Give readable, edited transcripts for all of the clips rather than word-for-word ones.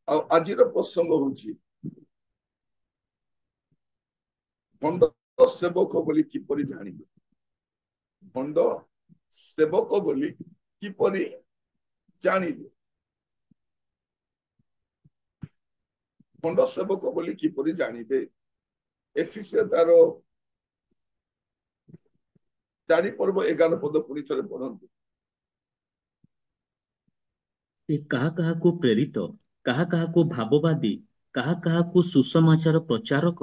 आज प्रसंग हूँ भंड सेवक बोली किपरि जानिबे भंड सेवक बोली किपरि जानिबे भंड सेवक बोली किपरि जानिबे एफिसिया तार 4 पर्व 11 पद पुणी थे पढ़ंतु ସେ କାହା କାହାକୁ ପ୍ରେରିତ, କାହା କାହାକୁ ଭାବବାଦୀ, କାହା କାହାକୁ ସୁସମାଚାର ପ୍ରଚାରକ,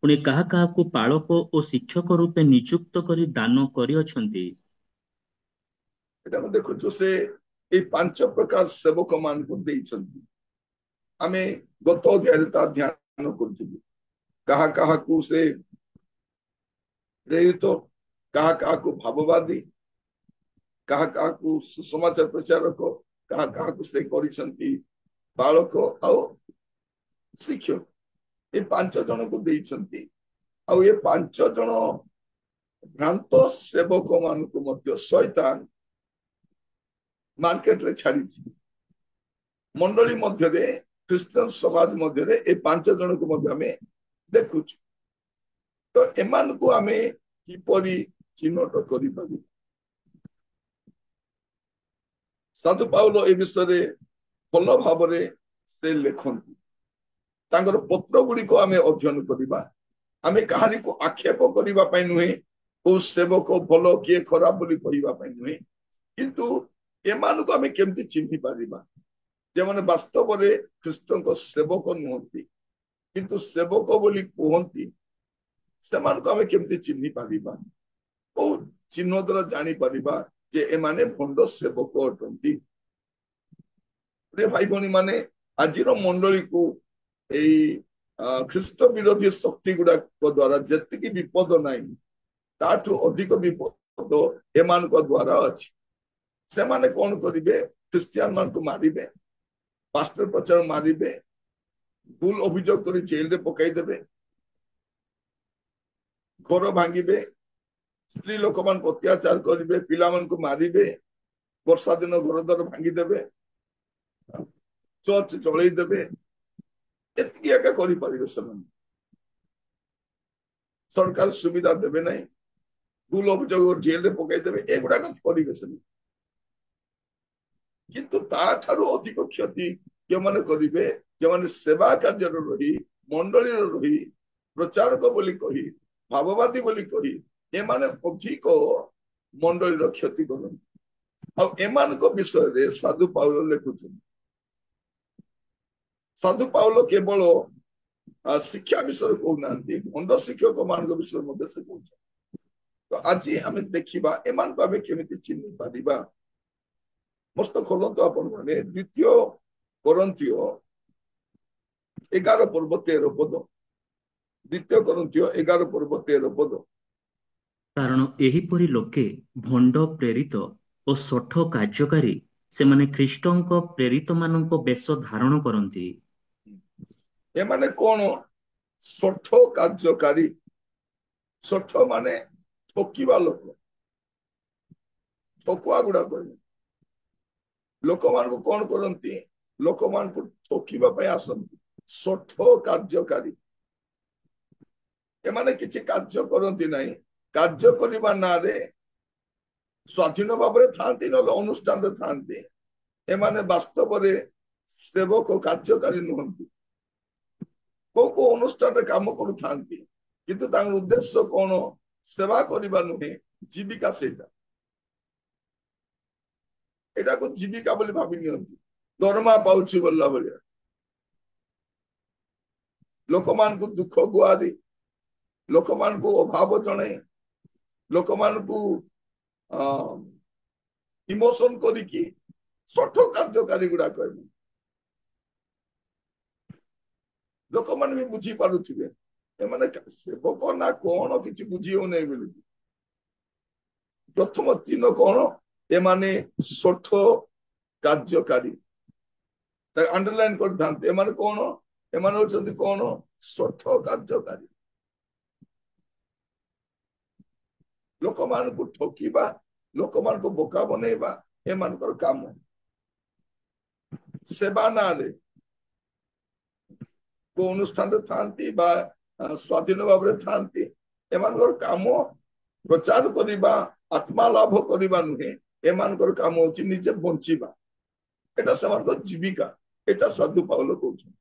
ପୁଣି କାହା କାହାକୁ ପାଳକ ଓ ଶିକ୍ଷକ ରୂପେ ନିଯୁକ୍ତ କରି ଦାନ କରିଅଛନ୍ତି। ଏଟା ଆମେ ଦେଖୁଛୁ ସେ ଏଇ 5 ପ୍ରକାର ସେବକ ମାନଙ୍କୁ ଦେଇଛନ୍ତି। ଆମେ ଗତ ଅଧ୍ୟାୟରେ ତା ଧ୍ୟାନ କରୁଥିଲୁ କାହା କାହାକୁ ସେ ପ୍ରେରିତ, କାହା କାହାକୁ ଭାବବାଦୀ, କାହା କାହାକୁ ସୁସମାଚାର ପ୍ରଚାରକ, କାହା କାହାକୁ ସେ କରିଛନ୍ତି ବାଳକ ଆଉ ଶିକ୍ଷକ। ଏ 5 ଜଣଙ୍କୁ ଦେଇଛନ୍ତି। ଆଉ ଏ 5 ଜଣ ଭ୍ରାନ୍ତ ସେବକ ମାନଙ୍କୁ ମଧ୍ୟ ଶୈତାନ ମାର୍କେଟ ରେ ଛାଡିଛି। ମଣ୍ଡଳୀ ମଧ୍ୟରେ ଖ୍ରୀଷ୍ଟିୟାନ ସମାଜ ମଧ୍ୟରେ ଏ 5 ଜଣକୁ ମଧ୍ୟ ଆମେ ଦେଖୁଛୁ। ତ ଏମାନଙ୍କୁ ଆମେ କିପରି ଚିହ୍ନଟ କରିପାରିବା? ସାଧୁ ପାଉଲ ଏ ବିଷୟରେ ଭଲ ଭାବରେ ସେ ଲେଖନ୍ତି। ତାଙ୍କର ପତ୍ର ଗୁଡିକ ଆମେ ଅଧ୍ୟୟନ କରିବା। ଆମେ କାହାରିକୁ ଆକ୍ଷେପ କରିବା ପାଇଁ ନୁହେଁ, କୋଉ ସେବକ ଭଲ କିଏ ଖରାପ ବୋଲି କହିବା ପାଇଁ ନୁହେଁ, କିନ୍ତୁ ଏମାନଙ୍କୁ ଆମେ କେମିତି ଚିହ୍ନି ପାରିବା ଯେମାନେ ବାସ୍ତବରେ ଖ୍ରୀଷ୍ଟଙ୍କ ସେବକ ନୁହନ୍ତି କିନ୍ତୁ ସେବକ ବୋଲି କୁହନ୍ତି, ସେମାନଙ୍କୁ ଆମେ କେମିତି ଚିହ୍ନି ପାରିବା? କୋଉ ଚିହ୍ନ ଦ୍ୱାରା ଜାଣିପାରିବା ଯେ ଏମାନେ ଭଣ୍ଡ ସେବକ ଅଟନ୍ତି? ଭାଇ ଭଉଣୀ ମାନେ, ଆଜିର ମଣ୍ଡଳୀକୁ ଏଇ ଖ୍ରୀଷ୍ଟ ବିରୋଧୀ ଶକ୍ତି ଗୁଡାକ ଦ୍ୱାରା ଯେତିକି ବିପଦ ନାହିଁ ତାଠୁ ଅଧିକ ବିପଦ ଏମାନଙ୍କ ଦ୍ୱାରା ଅଛି। ସେମାନେ କଣ କରିବେ? ଖ୍ରୀଷ୍ଟିଆନ ମାନଙ୍କୁ ମାରିବେ, ପାଷ୍ଟର ପ୍ରଚାର ମାରିବେ, ଭୁଲ ଅଭିଯୋଗ କରି ଜେଲରେ ପକାଇଦେବେ, ଘର ଭାଙ୍ଗିବେ, ସ୍ତ୍ରୀ ଲୋକମାନଙ୍କୁ ଅତ୍ୟାଚାର କରିବେ, ପିଲାମାନଙ୍କୁ ମାରିବେ, ବର୍ଷା ଦିନ ଘର ଦ୍ୱାର ଭାଙ୍ଗିଦେବେ, ଚର୍ଚ୍ଚ ଜଳେଇଦେବେ। ଏତିକି ଏକା କରିପାରିବେ ସେମାନେ। ସରକାର ସୁବିଧା ଦେବେ ନାହିଁ, ଭୁଲ ଅଭିଯୋଗ ଜେଲରେ ପକାଇଦେବେ, ଏଗୁଡାକ କରିବେ ସେମାନେ। କିନ୍ତୁ ତାଠାରୁ ଅଧିକ କ୍ଷତି କେଉଁମାନେ କରିବେ? ଯେଉଁମାନେ ସେବା କାର୍ଯ୍ୟରେ ରହି, ମଣ୍ଡଳୀରେ ରହି, ପ୍ରଚାରକ ବୋଲି କହି, ଭାବବାଦୀ ବୋଲି କହି ଏମାନେ ଅଧିକ ମଣ୍ଡଳୀର କ୍ଷତି କରନ୍ତି। ଆଉ ଏମାନଙ୍କ ବିଷୟରେ ସାଧୁ ପାଉଲ ଲେଖୁଛନ୍ତି। ସାଧୁ ପାଉଲ କେବଳ ଶିକ୍ଷା ବିଷୟରେ କହୁନାହାନ୍ତି, ଭଣ୍ଡ ଶିକ୍ଷକ ମାନଙ୍କ ବିଷୟରେ ମଧ୍ୟ ସେ କହୁଛନ୍ତି। ତ ଆଜି ଆମେ ଦେଖିବା ଏମାନଙ୍କୁ ଆମେ କେମିତି ଚିହ୍ନି ପାରିବା। ମସ୍ତ ଖୋଲନ୍ତୁ ଆପଣ ମାନେ 2 କରନ୍ଥୀୟ 11 ପର୍ବ 13 ପଦ। 2 କରନ୍ଥୀୟ 11 ପର୍ବ 13 ପଦ। କାରଣ ଏହିପରି ଲୋକେ ଭଣ୍ଡ ପ୍ରେରିତ ଓ ଶଠ କାର୍ଯ୍ୟକାରୀ, ସେମାନେ ଖ୍ରୀଷ୍ଟଙ୍କ ପ୍ରେରିତମାନଙ୍କ ବେଶ ଧାରଣ କରନ୍ତି। ଏମାନେ କଣ? ଶଠ କାର୍ଯ୍ୟକାରୀ। ଶଠ ମାନେ ଠକିବା ଲୋକ, ଠକୁଆ ଗୁଡାକ। ଲୋକମାନଙ୍କୁ କଣ କରନ୍ତି? ଲୋକମାନଙ୍କୁ ଠକିବା ପାଇଁ ଆସନ୍ତି। ଶଠ କାର୍ଯ୍ୟକାରୀ। ଏମାନେ କିଛି କାର୍ଯ୍ୟ କରନ୍ତି ନାହିଁ, କାର୍ଯ୍ୟ କରିବା ନାଁରେ ସ୍ୱାଧୀନ ଭାବରେ ଥାନ୍ତି, ନହେଲେ ଅନୁଷ୍ଠାନରେ ଥାନ୍ତି। ଏମାନେ ବାସ୍ତବରେ ସେବକ କାର୍ଯ୍ୟକାରୀ ନୁହନ୍ତି। କୋଉ କୋଉ ଅନୁଷ୍ଠାନରେ କାମ କରୁଥାନ୍ତି, କିନ୍ତୁ ତାଙ୍କର ଉଦ୍ଦେଶ୍ୟ କଣ? ସେବା କରିବା ନୁହେଁ, ଜୀବିକା ସେଇଟା। ଏଟାକୁ ଜୀବିକା ବୋଲି ଭାବି ନିଅନ୍ତି, ଦରମା ପାଉଛି ବୋଲିଲା ଭଳିଆ। ଲୋକମାନଙ୍କୁ ଦୁଃଖ ଗୁହାରି, ଲୋକମାନଙ୍କୁ ଅଭାବ ଜଣାଇ, ଲୋକମାନଙ୍କୁ ଇମୋସନ କରିକି ଶଠ କାର୍ଯ୍ୟକାରୀ ଗୁଡାକ। ଲୋକମାନେ ବି ବୁଝି ପାରୁଥିବେ ଏମାନେ ସେବକ ନା କଣ, କିଛି ବୁଝି ହଉନାହିଁ ବୋଲି। ପ୍ରଥମ ଚିହ୍ନ କଣ? ଏମାନେ ଶଠ କାର୍ଯ୍ୟକାରୀ। ତାକୁ ଅଣ୍ଡରଲାଇନ କରିଥାନ୍ତି। ଏମାନେ କଣ? ଏମାନେ ହଉଛନ୍ତି କଣ? ଶଠ କାର୍ଯ୍ୟକାରୀ। ଲୋକମାନଙ୍କୁ ଠକିବା, ଲୋକମାନଙ୍କୁ ବୋକା ବନେଇବା ଏମାନଙ୍କର କାମ। ସେବା ନାଁରେ କୋଉ ଅନୁଷ୍ଠାନରେ ଥାନ୍ତି ବା ସ୍ୱାଧୀନ ଭାବରେ ଥାନ୍ତି, ଏମାନଙ୍କର କାମ ପ୍ରଚାର କରିବା, ଆତ୍ମା ଲାଭ କରିବା ନୁହେଁ। ଏମାନଙ୍କର କାମ ହଉଛି ନିଜେ ବଞ୍ଚିବା, ଏଟା ସେମାନଙ୍କର ଜୀବିକା। ଏଟା ସାଧୁ ପାଉଲ କହୁଛନ୍ତି।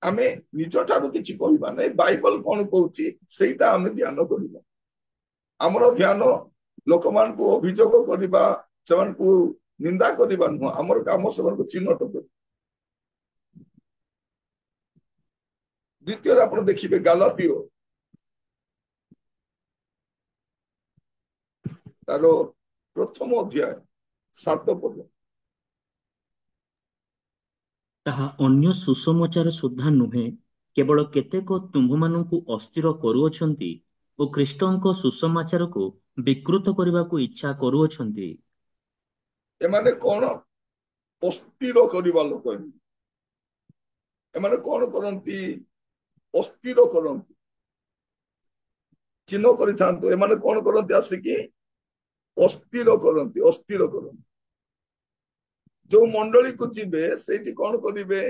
ଆମେ ନିଜ ଠାରୁ କିଛି କହିବା ନାହିଁ, ବାଇବଲ କଣ କହୁଛି ସେଇଟା ଆମେ ଧ୍ୟାନ କରିବା। ଆମର ଧ୍ୟାନ ଲୋକମାନଙ୍କୁ ଅଭିଯୋଗ କରିବା, ସେମାନଙ୍କୁ ନିନ୍ଦା କରିବା ନୁହଁ। ଆମର କାମ ସେମାନଙ୍କୁ ଚିହ୍ନଟ କରିବା। ଦ୍ୱିତୀୟରେ ଆପଣ ଦେଖିବେ ଗାଲାତୀୟ ତାର ପ୍ରଥମ ଅଧ୍ୟାୟ 7 ପଦ। ତାହା ଅନ୍ୟ ସୁସମାଚାର ସୁଦ୍ଧା ନୁହେଁ, କେବଳ କେତେକ ତୁମ୍ଭମାନଙ୍କୁ ଅସ୍ଥିର କରୁଅଛନ୍ତି ଓ ଖ୍ରୀଷ୍ଟଙ୍କ ସୁସମାଚାରକୁ ବିକୃତ କରିବାକୁ ଇଚ୍ଛା କରୁଅଛନ୍ତି। ଏମାନେ କଣ? ଅସ୍ଥିର କରିବା ଲୋକ। ଏମାନେ କଣ କରନ୍ତି? ଅସ୍ଥିର କରନ୍ତି। ଚିହ୍ନ କରିଥାନ୍ତୁ, ଏମାନେ କଣ କରନ୍ତି? ଆସିକି ଅସ୍ଥିର କରନ୍ତି, ଅସ୍ଥିର କରନ୍ତି। ଯୋଉ ମଣ୍ଡଳୀକୁ ଯିବେ ସେଇଠି କଣ କରିବେ?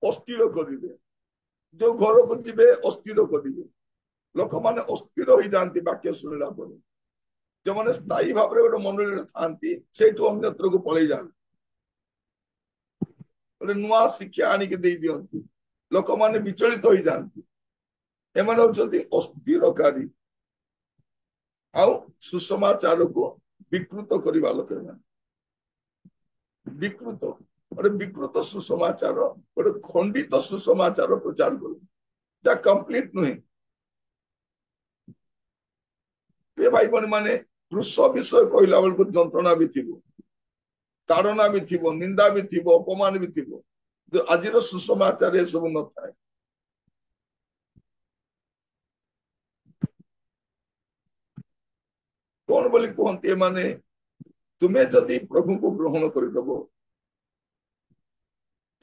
ଅସ୍ଥିର କରିବେ। ଯୋଉ ଘରକୁ ଯିବେ ଅସ୍ଥିର କରିବେ। ଲୋକମାନେ ଅସ୍ଥିର ହୋଇଯାଆନ୍ତି ବାକ୍ୟ ଶୁଣିଲା ପରେ। ଯେଉଁମାନେ ସ୍ଥାୟୀ ଭାବରେ ଗୋଟେ ମଣ୍ଡଳୀରେ ଥାନ୍ତି ସେଇଠୁ ଅନ୍ୟତ୍ରକୁ ପଳେଇ ଯାଆନ୍ତି, ଗୋଟେ ନୂଆ ଶିକ୍ଷା ଆଣିକି ଦେଇ ଦିଅନ୍ତି, ଲୋକମାନେ ବିଚଳିତ ହୋଇଯାଆନ୍ତି। ଏମାନେ ହଉଛନ୍ତି ଅସ୍ଥିରକାରୀ ଆଉ ସୁସମାଚାରକୁ ବିକୃତ କରିବା ଲୋକ। ବିକୃତ, ଗୋଟେ ବିକୃତ ସୁସମାଚାର, ଗୋଟେ ଖଣ୍ଡିତ ସୁସମାଚାର ପ୍ରଚାର କରୁ, ଯାହା କମ୍ପ୍ଲିଟ ନୁହେଁ। ପ୍ରିୟ ଭାଇ ଭଉଣୀ ମାନେ, କୃଷ ବିଷୟ କହିଲା ବେଳକୁ ଯନ୍ତ୍ରଣା ବି ଥିବ, ତାଡ଼ନା ବି ଥିବ, ନିନ୍ଦା ବି ଥିବ, ଅପମାନ ବି ଥିବ। ଆଜିର ସୁସମାଚାର ଏସବୁ ନଥାଏ। କଣ ବୋଲି କୁହନ୍ତି ଏମାନେ? ତୁମେ ଯଦି ପ୍ରଭୁଙ୍କୁ ଗ୍ରହଣ କରିଦବ,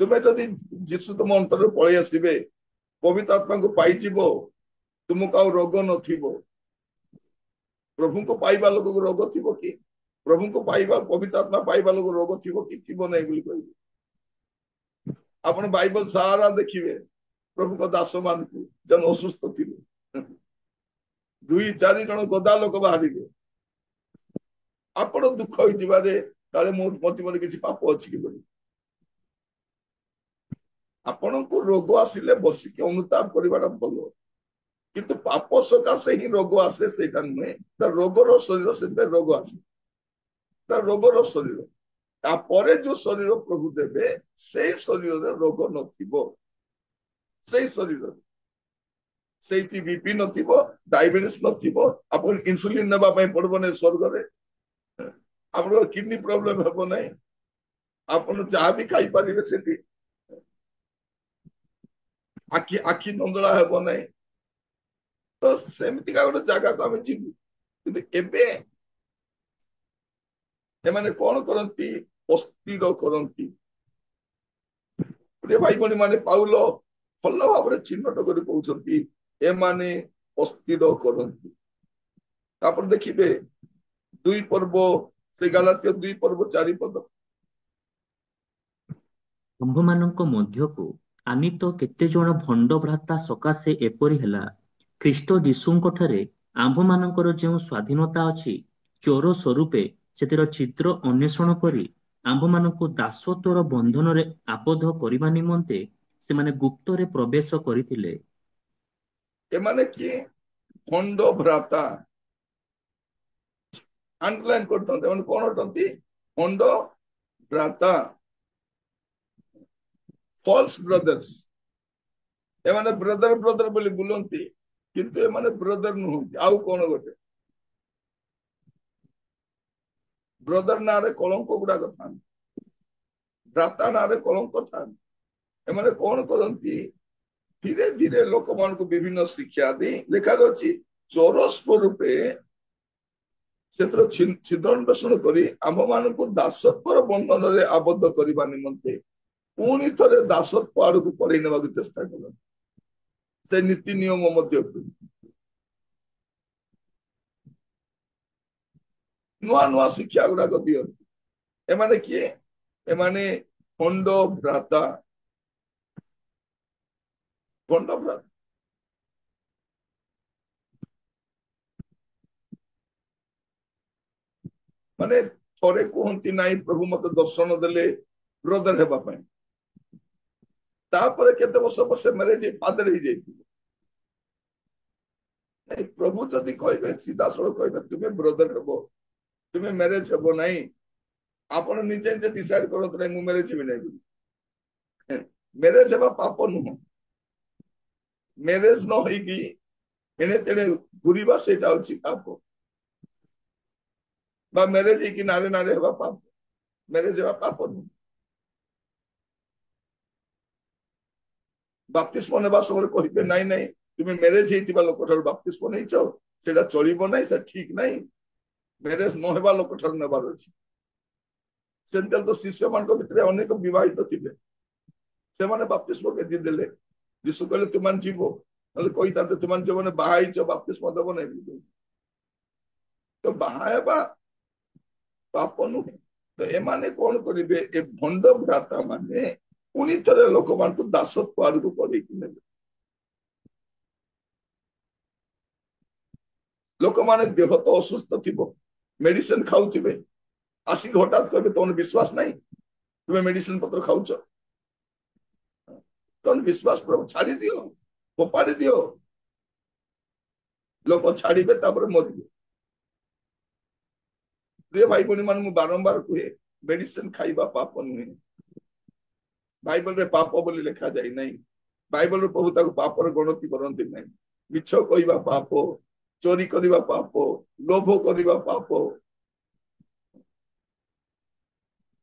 ତୁମେ ଯଦି ଯୀଶୁ ତୁମ ଅନ୍ତରରେ ପଳେଇ ଆସିବେ, ପବିତ୍ର ଆତ୍ମାକୁ ପାଇଯିବ, ତୁମକୁ ଆଉ ରୋଗ ନଥିବ। ପ୍ରଭୁଙ୍କୁ ପାଇବା ଲୋକକୁ ରୋଗ ଥିବ କି? ପ୍ରଭୁଙ୍କୁ ପାଇବା, ପବିତ୍ର ଆତ୍ମା ପାଇବା ଲୋକ ରୋଗ ଥିବ କି? ଥିବ ନାହିଁ ବୋଲି କହିବେ। ଆପଣ ବାଇବଲ ସାରା ଦେଖିବେ ପ୍ରଭୁଙ୍କ ଦାସ ମାନଙ୍କୁ ଯେନ୍ ଅସୁସ୍ଥ ଥିବେ, 2-4 ଜଣ ଗଦା ଲୋକ ବାହାରିବେ। ଆପଣ ଦୁଃଖ ହେଇଯିବାରେ କାଳେ ମୋ ଜୀବନରେ କିଛି ପାପ ଅଛି କି ବୋଲି। ଆପଣଙ୍କୁ ରୋଗ ଆସିଲେ ବସିକି ଅନୁତାପ କରିବାଟା ଭଲ, କିନ୍ତୁ ପାପ ସକାଶେ ହିଁ ରୋଗ ଆସେ ସେଇଟା ନୁହେଁ। ରୋଗର ଶରୀର, ସେଥିପାଇଁ ରୋଗ ଆସେ। ରୋଗର ଶରୀର। ତାପରେ ଯୋଉ ଶରୀର ପ୍ରଭୁ ଦେବେ ସେଇ ଶରୀରରେ ରୋଗ ନଥିବ। ସେଇ ଶରୀରରେ ସେଇଠି ବିପି ନଥିବ, ଡାଇବେଟିସ୍ ନଥିବ, ଆପଣ ଇନ୍ସୁଲିନ ନେବା ପାଇଁ ପଡିବ ନାହିଁ ସ୍ୱର୍ଗରେ, ଆପଣଙ୍କର କିଡନୀ ପ୍ରୋବ୍ଲେମ ହେବ ନାହିଁ, ଆପଣ ଯାହା ବି ଖାଇପାରିବେ ସେଠି, ଆଖି ଧନ୍ଦଳା ହେବ ନାହିଁ। ତ ସେମିତିକା ଗୋଟେ ଜାଗାକୁ ଆମେ ଯିବୁ। କିନ୍ତୁ ଏବେ ଏମାନେ କଣ କରନ୍ତି? ଅସ୍ଥିର କରନ୍ତି। ପ୍ରିୟ ଭାଇ ଭଉଣୀ ମାନେ, ପାଉଲ ଭଲ ଭାବରେ ଚିହ୍ନଟ କରି କହୁଛନ୍ତି ଏମାନେ ଅସ୍ଥିର କରନ୍ତି। ତାପରେ ଦେଖିବେ 2 ପର୍ବ, ସେ ଗାଲାତୀୟ 2 ପର୍ବ 4 ପଦ। ଆମ୍ଭମାନଙ୍କ ମଧ୍ୟକୁ ଆନିତ କେତେ ଜଣ ଭଣ୍ଡ ଭ୍ରାତା ସକାଶେ ଏପରି ହେଲା। ଖ୍ରୀଷ୍ଟ ଯୀଶୁଙ୍କଠାରେ ଆମ୍ଭମାନଙ୍କର ଯେଉଁ ସ୍ୱାଧୀନତା ଅଛି, ଚୋର ସ୍ୱରୂପେ ସେଥିର ଛିଦ୍ର ଅନ୍ୱେଷଣ କରି ଆମ୍ଭମାନଙ୍କୁ ଦାସତ୍ୱର ବନ୍ଧନରେ ଆବଦ୍ଧ କରିବା ନିମନ୍ତେ ସେମାନେ ଗୁପ୍ତରେ ପ୍ରବେଶ କରିଥିଲେ। ଏମାନେ କିଏ? ଭଣ୍ଡ ଭ୍ରାତା। ଆଣ୍ଡରଲାଇନ୍ କରିଥାନ୍ତି, ଏମାନେ କଣ ଅଟନ୍ତି? ଭଣ୍ଡ ଭ୍ରାତା, ଫଲ୍ସ ବ୍ରଦର୍ସ। ଏମାନେ ବ୍ରଦର ବ୍ରଦର ବୋଲି ବୁଲନ୍ତି, କିନ୍ତୁ ଏମାନେ ବ୍ରଦର ନୁହନ୍ତି, ଆଉ କଣ ଗୋଟେ। ବ୍ରଦର ନାଁରେ କଳଙ୍କ ଗୁଡାକ ଥାନ୍ତି, ଭ୍ରାତା ନାଁରେ କଳଙ୍କ ଥାନ୍ତି। ଏମାନେ କଣ କରନ୍ତି? ଧୀରେ ଧୀରେ ଲୋକମାନଙ୍କୁ ବିଭିନ୍ନ ଶିକ୍ଷା ଦେଇ, ଲେଖାରେ ଅଛି ଚୋର ସ୍ୱରୂପେ ସେଥିର ଛିଦ୍ରାନ୍ୱେଷଣ କରି ଆମ୍ଭମାନଙ୍କୁ ଦାସତ୍ୱର ବନ୍ଧନରେ ଆବଦ୍ଧ କରିବା ନିମନ୍ତେ ପୁଣି ଥରେ ଦାସତ୍ୱ ଆଡକୁ ପଳେଇ ନେବାକୁ ଚେଷ୍ଟା କରନ୍ତି। ସେ ନୀତି ନିୟମ ମଧ୍ୟକୁ ନୂଆ ନୂଆ ଶିକ୍ଷା ଗୁଡାକ ଦିଅନ୍ତି। ଏମାନେ କିଏ? ଏମାନେ ଭଣ୍ଡ ଭ୍ରାତା। ଭଣ୍ଡ ଭ୍ରାତା। ମାନେ ଥରେ କୁହନ୍ତି ନାଇଁ ପ୍ରଭୁ ମତେ ଦର୍ଶନ ଦେଲେ ବ୍ରଦର ହେବା ପାଇଁ, ତାପରେ କେତେ ବର୍ଷ ପରେ ସେ ମ୍ୟାରେଜ ଫାଦର ହେଇଯାଇଥିବ। ନାଇଁ ପ୍ରଭୁ ଯଦି କହିବେ ସିଧାସଳଖ କହିବେ ତୁମେ ବ୍ରଦର ହେବ, ତୁମେ ମ୍ୟାରେଜ ହେବ ନାହିଁ, ଆପଣ ନିଜେ ନିଜେ ଡିସାଇଡ କରନ୍ତୁ ନାହିଁ ମୁଁ ମ୍ୟାରେଜ ହେବି ନାହିଁ ବୋଲି। ମ୍ୟାରେଜ ହେବା ପାପ ନୁହଁ। ମ୍ୟାରେଜ ନ ହେଇକି ଏଣେ ତେଣେ ଘୁରିବା ସେଇଟା ହଉଛି ପାପ। বা ମ୍ୟାରେଜ ହେଇକି ନାରେ ନାରେ ହେବା ପାପ। ମ୍ୟାରେଜ ହେବା ପାପ ନୁହଁ। ବାପ୍ତିସ୍ମ ନେବା ସମୟରେ କହିବେ ନାଇଁ ନାଇଁ ତୁମେ ମ୍ୟାରେଜ ହେଇଥିବା ଲୋକଠାରୁ ବାପ୍ତିସ୍ମ ନେଇଛ, ସେଇଟା ଚଳିବ ନାହିଁ, ସେଟା ଠିକ ନାହିଁ, ମ୍ୟାରେଜ ନ ହେବା ଲୋକଠାରୁ ନେବାର ଅଛି। ସେମିତି ତ ଶିଷ୍ୟ ମାନଙ୍କ ଭିତରେ ଅନେକ ବିବାହିତ ଥିବେ, ସେମାନେ ବାପ୍ତିସ୍ମ କେମିତି ଦେଲେ? ଯୀଶୁ କହିଲେ ତୁମାନେ ଯିବ, ନହେଲେ କହିଥାନ୍ତେ ତୁମାନେ ଯେଉଁମାନେ ବାହା ହେଇଛ ବାପ୍ତିସ୍ମ ଦେବ ନାହିଁ। ତ ବାହା ହେବା ପାପ ନୁହେଁ। ତ ଏମାନେ କଣ କରିବେ? ଏ ଭଣ୍ଡ ଭ୍ରାତା ମାନେ ପୁଣି ଥରେ ଲୋକମାନଙ୍କୁ ଦାସତ୍ୱ ଆଡକୁ କଢେଇକି ନେବେ। ଲୋକମାନେ ଦେହ ତ ଅସୁସ୍ଥ ଥିବ, ମେଡିସିନ ଖାଉଥିବେ, ଆସିକି ହଠାତ୍ କହିବେ ତମର ବିଶ୍ୱାସ ନାହିଁ, ତୁମେ ମେଡିସିନ ପତ୍ର ଖାଉଛ, ତମେ ବିଶ୍ୱାସ ଛାଡି ଦିଅ, ଫୋପାଡି ଦିଅ। ଲୋକ ଛାଡିବେ ତାପରେ ମରିବେ। ପ୍ରିୟ ଭାଇ ଭଉଣୀ ମାନେ ମୁଁ ବାରମ୍ବାର କୁହେ ମେଡିସିନ ଖାଇବା ପାପ ନୁହେଁ। ବାଇବଲରେ ପାପ ବୋଲି ଲେଖା ଯାଇ ନାହିଁ। ବାଇବଲରେ ପ୍ରଭୁ ତାକୁ ପାପର ଗଣତି କରନ୍ତି ନାହିଁ। ମିଛ କହିବା ପାପ, ଚୋରି କରିବା ପାପ, ଲୋଭ କରିବା ପାପ,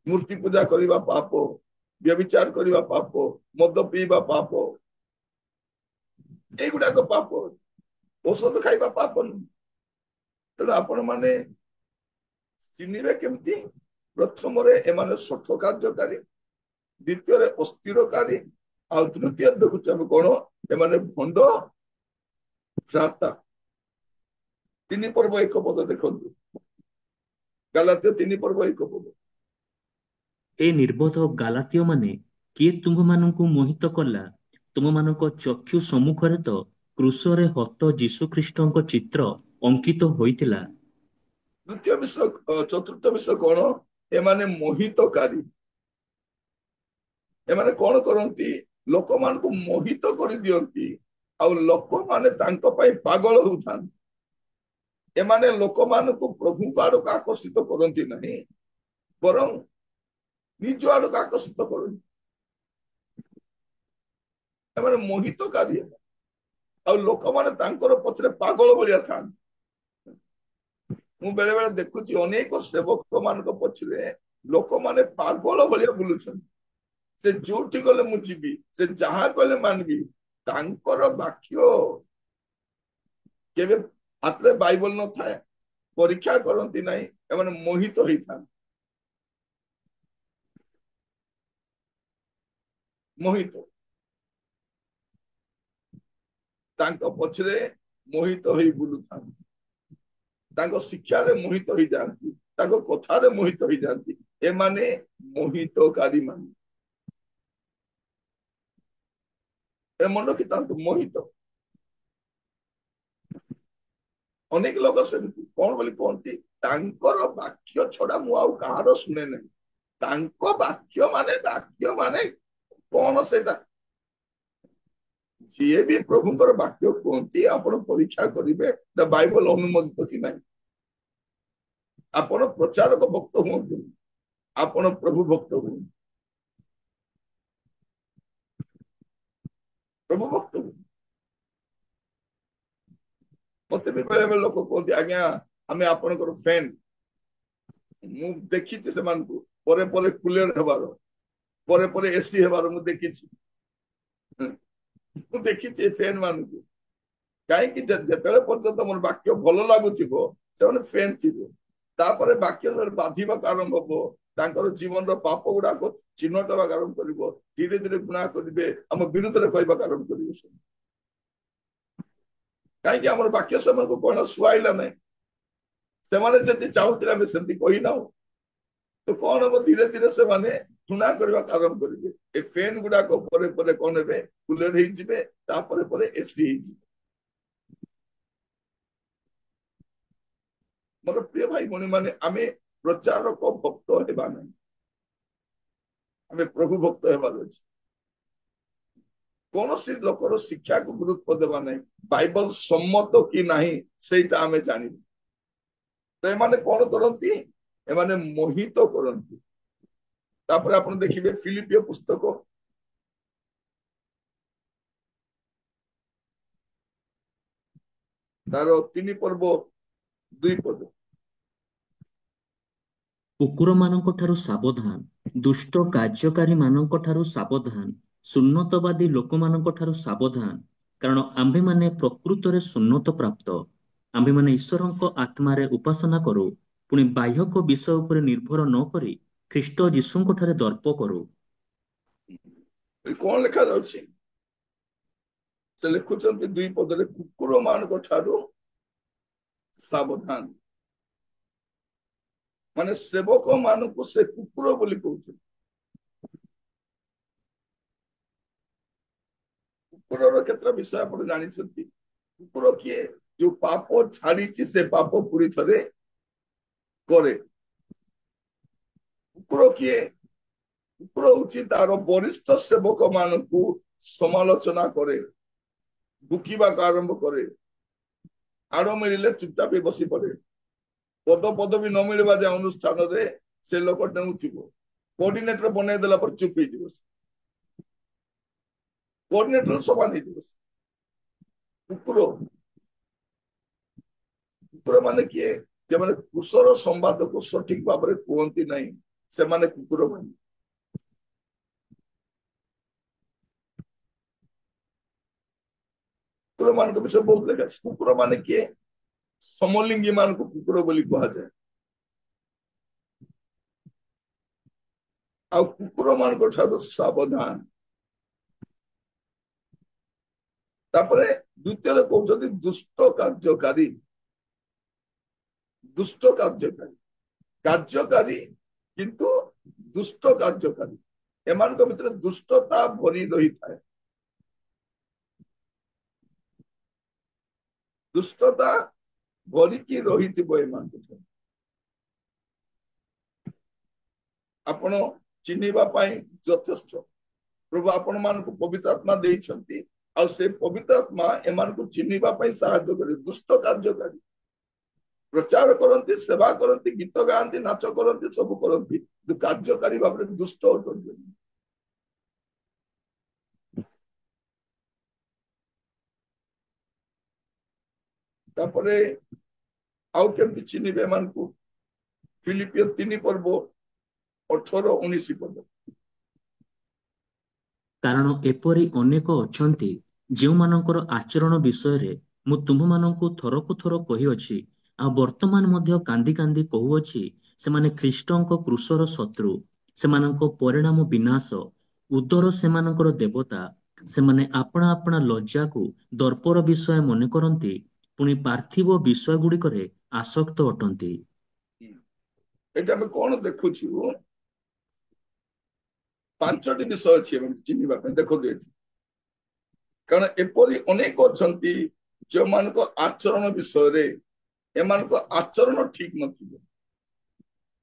ମୂର୍ତ୍ତି ପୂଜା କରିବା ପାପ, ବ୍ୟଭିଚାର କରିବା ପାପ, ମଦ ପିଇବା ପାପ, ଏଇଗୁଡାକ ପାପ। ଔଷଧ ଖାଇବା ପାପ ନୁହେଁ। ତେଣୁ ଆପଣ ମାନେ ଚିହ୍ନିବେ କେମିତି? ପ୍ରଥମରେ ଏମାନେ ସଠ କାର୍ଯ୍ୟକାରୀ, ଦ୍ୱିତୀୟରେ ଅସ୍ଥିରକାରୀ, ଆଉ ତୃତୀୟ ଦେଖୁଛୁ ଆମେ କଣ? ଏମାନେ ଭଣ୍ଡ ଭ୍ରାତା। 3 ପର୍ବ 1 ପଦ ଦେଖନ୍ତୁ, ଗାଲାତ୍ୟ 3 ପର୍ବ 1 ପଦ। ଏ ନିର୍ବୋଧ ଗାଲାତୀୟମାନେ, କିଏ ତୁମ୍ଭମାନଙ୍କୁ ମୋହିତ କଲା? ତୁମମାନଙ୍କ ଚକ୍ଷୁ ସମ୍ମୁଖରେ ତ କ୍ରୁଶରେ ହତ ଯୀଶୁଖ୍ରୀଷ୍ଟଙ୍କ ଚିତ୍ର ଅଙ୍କିତ ହୋଇଥିଲା। ଦ୍ୱିତୀୟ ବିଷୟ, ଚତୁର୍ଥ ବିଷୟ କଣ? ଏମାନେ ମୋହିତକାରୀ। ଏମାନେ କଣ କରନ୍ତି? ଲୋକମାନଙ୍କୁ ମୋହିତ କରିଦିଅନ୍ତି, ଆଉ ଲୋକମାନେ ତାଙ୍କ ପାଇଁ ପାଗଳ ହଉଥାନ୍ତି। ଏମାନେ ଲୋକମାନଙ୍କୁ ପ୍ରଭୁଙ୍କ ଆଡକୁ ଆକର୍ଷିତ କରନ୍ତି ନାହିଁ, ବରଂ ନିଜ ଆଡକୁ ଆକର୍ଷିତ କରନ୍ତି। ଏମାନେ ମୋହିତକାରୀ, ଆଉ ଲୋକମାନେ ତାଙ୍କର ପଛରେ ପାଗଳ ଭଳିଆ ଥାନ୍ତି। ମୁଁ ବେଳେ ବେଳେ ଦେଖୁଛି ଅନେକ ସେବକ ମାନଙ୍କ ପଛରେ ଲୋକମାନେ ପାଗଳ ଭଳିଆ ବୁଲୁଛନ୍ତି। ସେ ଯୋଉଠି ଗଲେ ମୁଁ ଯିବି, ସେ ଯାହା କହିଲେ ମାନିବି। ତାଙ୍କର ବାକ୍ୟ କେବେ ହାତରେ ବାଇବଲ ନଥାଏ, ପରୀକ୍ଷା କରନ୍ତି ନାହିଁ, ଏମାନେ ମୋହିତ ହେଇଥାନ୍ତି। ମୋହିତ, ତାଙ୍କ ପଛରେ ମୋହିତ ହେଇ ବୁଲୁଥାନ୍ତି, ତାଙ୍କ ଶିକ୍ଷାରେ ମୋହିତ ହେଇଯାଆନ୍ତି, ତାଙ୍କ କଥାରେ ମୋହିତ ହେଇଯାଆନ୍ତି। ଏମାନେ ମୋହିତକାରୀ ମାନେ। ମନେ ରଖିଥାନ୍ତୁ, ମୋହିତ। ଅନେକ ଲୋକ ସେମିତି କଣ ବୋଲି କୁହନ୍ତି, ତାଙ୍କର ବାକ୍ୟ ଛଡା ମୁଁ ଆଉ କାହାର ଶୁଣେ ନାହିଁ। ତାଙ୍କ ବାକ୍ୟ ମାନେ କଣ ସେଇଟା? ଯିଏ ବି ପ୍ରଭୁଙ୍କର ବାକ୍ୟ କୁହନ୍ତି ଆପଣ ପରୀକ୍ଷା କରିବେ ବାଇବଲ ଅନୁମୋଦିତ କି ନାହିଁ। ଆପଣ ପ୍ରଚାରକ ଭକ୍ତ ହୁଅନ୍ତୁ, ଆପଣ ପ୍ରଭୁ ଭକ୍ତ ହୁଅନ୍ତୁ। ପ୍ରଭୁ ଭକ୍ତ ହୁଅନ୍ତୁ। ମତେ ବି ବେଳେ ବେଳେ ଲୋକ କୁହନ୍ତି ଆଜ୍ଞା ଆମେ ଆପଣଙ୍କର ଫ୍ୟାନ। ମୁଁ ଦେଖିଛି ସେମାନଙ୍କୁ ପରେ ପରେ କୁଲର ହେବାର, ପରେ ପରେ ଏସି ହେବାର ମୁଁ ଦେଖିଛି। ମୁଁ ଦେଖିଛି ଏ ଫ୍ୟାନ ମାନଙ୍କୁ। କାହିଁକି? ଯେତେବେଳେ ପର୍ଯ୍ୟନ୍ତ ମୋର ବାକ୍ୟ ଭଲ ଲାଗୁଥିବ ସେମାନେ ଫ୍ୟାନ ଥିବେ। ତାପରେ ବାକ୍ୟ ବାଧିବାକୁ ଆରମ୍ଭ ହବ, ତାଙ୍କର ଜୀବନର ପାପ ଗୁଡାକ ଚିହ୍ନଟ ହେବାକୁ ଆରମ୍ଭ କରିବ, ଧୀରେ ଧୀରେ ଗୁଣା କରିବେ, ଆମ ବିରୁଦ୍ଧରେ କହିବାକୁ ଆରମ୍ଭ କରିବେ। କାହିଁକି? ଆମର ବାକ୍ୟ ସେମାନଙ୍କୁ କଣ ସୁହାଇଲା ନାହିଁ। ସେମାନେ ଯେମିତି ଚାହୁଁଥିଲେ ଆମେ ସେମିତି କହିନାଉ। ତ କଣ ହବ? ଧୀରେ ଧୀରେ ସେମାନେ ଘୃଣା କରିବାକୁ ଆରମ୍ଭ କରିବେ। ଏ ଫ୍ୟାନ୍ ଗୁଡାକ ପରେ ପରେ କଣ ହେବେ, କୁଲର ହେଇଯିବେ, ତାପରେ ପରେ ଏସି ହେଇଯିବେ। ମୋର ପ୍ରିୟ ଭାଇ ଭଉଣୀ ମାନେ, ଆମେ ପ୍ରଚାରକ ଭକ୍ତ ହେବା ନାହିଁ, ଆମେ ପ୍ରଭୁ ଭକ୍ତ ହେବାର ଅଛି। କୌଣସି ଲୋକର ଶିକ୍ଷାକୁ ଗୁରୁତ୍ୱ ଦେବା ନାହିଁ, ବାଇବଲ ସମ୍ମତ କି ନାହିଁ ସେଇଟା ଆମେ ଜାଣିବୁ। ତ ଏମାନେ କଣ କରନ୍ତି, ଏମାନେ ମୋହିତ କରନ୍ତି। ତାପରେ ଆପଣ ଦେଖିବେ ଫିଲିପିଓ ପୁସ୍ତକ ତାର 3 ପର୍ବ 2 ପଦ। କୁକୁରମାନଙ୍କ ଠାରୁ ସାବଧାନ, ଦୁଷ୍ଟ କାର୍ଯ୍ୟକାରୀ ମାନଙ୍କ ଠାରୁ ସାବଧାନ, ସୁନ୍ନତବାଦୀ ଲୋକମାନଙ୍କ ଠାରୁ ସାବଧାନ, କାରଣ ଆମ୍ଭେମାନେ ପ୍ରକୃତରେ ସୁନ୍ନତ ପ୍ରାପ୍ତ। ଆମ୍ଭେମାନେ ଈଶ୍ୱରଙ୍କ ଆତ୍ମାରେ ଉପାସନା କରୁ, ପୁଣି ବାହ୍ୟକ ବିଷୟ ଉପରେ ନିର୍ଭର ନ କରି ଖ୍ରୀଷ୍ଟ ଯୀଶୁଙ୍କ ଠାରେ ଦର୍ପ କରୁ। କଣ ଲେଖା ଯାଉଛି, ସେ ଲେଖୁଛନ୍ତି 2 ପଦରେ, କୁକୁର ମାନଙ୍କ ଠାରୁ ସାବଧାନ। ମାନେ ସେବକ ମାନଙ୍କୁ ସେ କୁକୁର ବୋଲି କହୁଛନ୍ତି। କୁକୁରର କେତେ ବିଷୟ ଆପଣ ଜାଣିଛନ୍ତି। କୁକୁର କିଏ, ଯୋଉ ପାପ ଛାଡିଛି ସେ ପାପ ପୁଣି ଥରେ କରେ। କୁକୁର କିଏ, କୁକୁର ହଉଛି ତାର ବରିଷ୍ଠ ସେବକ ମାନଙ୍କୁ ସମାଲୋଚନା କରେ, ଭୁକିବାକୁ ଆରମ୍ଭ କରେ, ଆଡ ମିଳିଲେ ଚୁପଚାପ ବସି ପଡେ, ପଦ ପଦବୀ ନ ମିଳିବା ଯେ ଅନୁଷ୍ଠାନରେ ସେ ଲୋକ ଡେଉଁଥିବ, କୋଅର୍ଡିନେଟର ବନେଇ ଦେଲା ପରେ ଚୁପ ହେଇଯିବ, କୋଅର୍ଡିନେଟର ସମାନ ହେଇଯିବ। କୁକୁର, କୁକୁର ମାନେ କିଏ, ଯେମାନେ କୁଶର ସମ୍ବାଦକୁ ସଠିକ ଭାବରେ କୁହନ୍ତି ନାହିଁ, ସେମାନେ କୁକୁର ମାନେ। କୁକୁର ମାନଙ୍କ ବିଷୟ ବହୁତ ଲେଖା ଅଛି। କୁକୁର ମାନେ କିଏ, ସମଲିଙ୍ଗୀ ମାନଙ୍କୁ କୁକୁର ବୋଲି କୁହାଯାଏ। ଆଉ କୁକୁର ମାନଙ୍କ ଠାରୁ ସାବଧାନ। ତାପରେ ଦ୍ୱିତୀୟରେ କହୁଛନ୍ତି ଦୁଷ୍ଟ କାର୍ଯ୍ୟକାରୀ, ଦୁଷ୍ଟ କାର୍ଯ୍ୟକାରୀ, କାର୍ଯ୍ୟକାରୀ କିନ୍ତୁ ଦୁଷ୍ଟ କାର୍ଯ୍ୟକାରୀ, ଏମାନଙ୍କ ଭିତରେ ଦୁଷ୍ଟତା ଭରି ରହିଥାଏ। ଦୁଷ୍ଟତା ଭରିକି ରହିଥିବ ଏମାନଙ୍କ। ଆପଣ ଚିହ୍ନିବା ପାଇଁ ଯଥେଷ୍ଟ। ପ୍ରଭୁ ଆପଣ ମାନଙ୍କୁ ପବିତ୍ର ଆତ୍ମା ଦେଇଛନ୍ତି, ଆଉ ସେ ପବିତ୍ର ଆତ୍ମା ଏମାନଙ୍କୁ ଚିହ୍ନିବା ପାଇଁ ସାହାଯ୍ୟ କରେ। ଦୁଷ୍ଟ କାର୍ଯ୍ୟକାରୀ, ପ୍ରଚାର କରନ୍ତି, ସେବା କରନ୍ତି, ଗୀତ ଗାଆନ୍ତି, ନାଚ କରନ୍ତି, ସବୁ କରନ୍ତି, କିନ୍ତୁ କାର୍ଯ୍ୟକାରୀ ଭାବରେ ଦୁଷ୍ଟ ଅଟନ୍ତି। ତାପରେ ଆଉ କେମିତି ଚିହ୍ନିବେ ଏମାନଙ୍କୁ, ଫିଲିପିଓ 3 ପର୍ବ 18-19 ପଦ। କାରଣ ଏପରି ଅନେକ ଅଛନ୍ତି ଯେଉଁମାନଙ୍କର ଆଚରଣ ବିଷୟରେ ମୁଁ ତୁମମାନଙ୍କୁ ଥରକୁ ଥର କହିଅଛି, ଆଉ ବର୍ତ୍ତମାନ ମଧ୍ୟ କାନ୍ଦି କାନ୍ଦି କହୁଅଛି, ସେମାନେ ଖ୍ରୀଷ୍ଟଙ୍କ କ୍ରୁଶର ଶତ୍ରୁ, ସେମାନଙ୍କ ପରିଣାମ ବିନାଶ, ଉଦର ସେମାନଙ୍କର ଦେବତା। ସେମାନେ ଆପଣା ଆପଣା ଲଜ୍ଜାକୁ ଦର୍ପର ବିଷୟ ମନେ କରନ୍ତି, ପୁଣି ପାର୍ଥିବ ବିଷୟ ଗୁଡିକରେ ଆସକ୍ତ ଅଟନ୍ତି। ଏଠି ଆମେ କଣ ଦେଖୁଛୁ, 5ଟି ବିଷୟ ଅଛି ଏମିତି ଚିହ୍ନିବା ପାଇଁ। ଦେଖନ୍ତୁ ଏଠି, କାରଣ ଏପରି ଅନେକ ଅଛନ୍ତି ଯେଉଁମାନଙ୍କ ଆଚରଣ ବିଷୟରେ, ଏମାନଙ୍କ ଆଚରଣ ଠିକ ନଥିବ।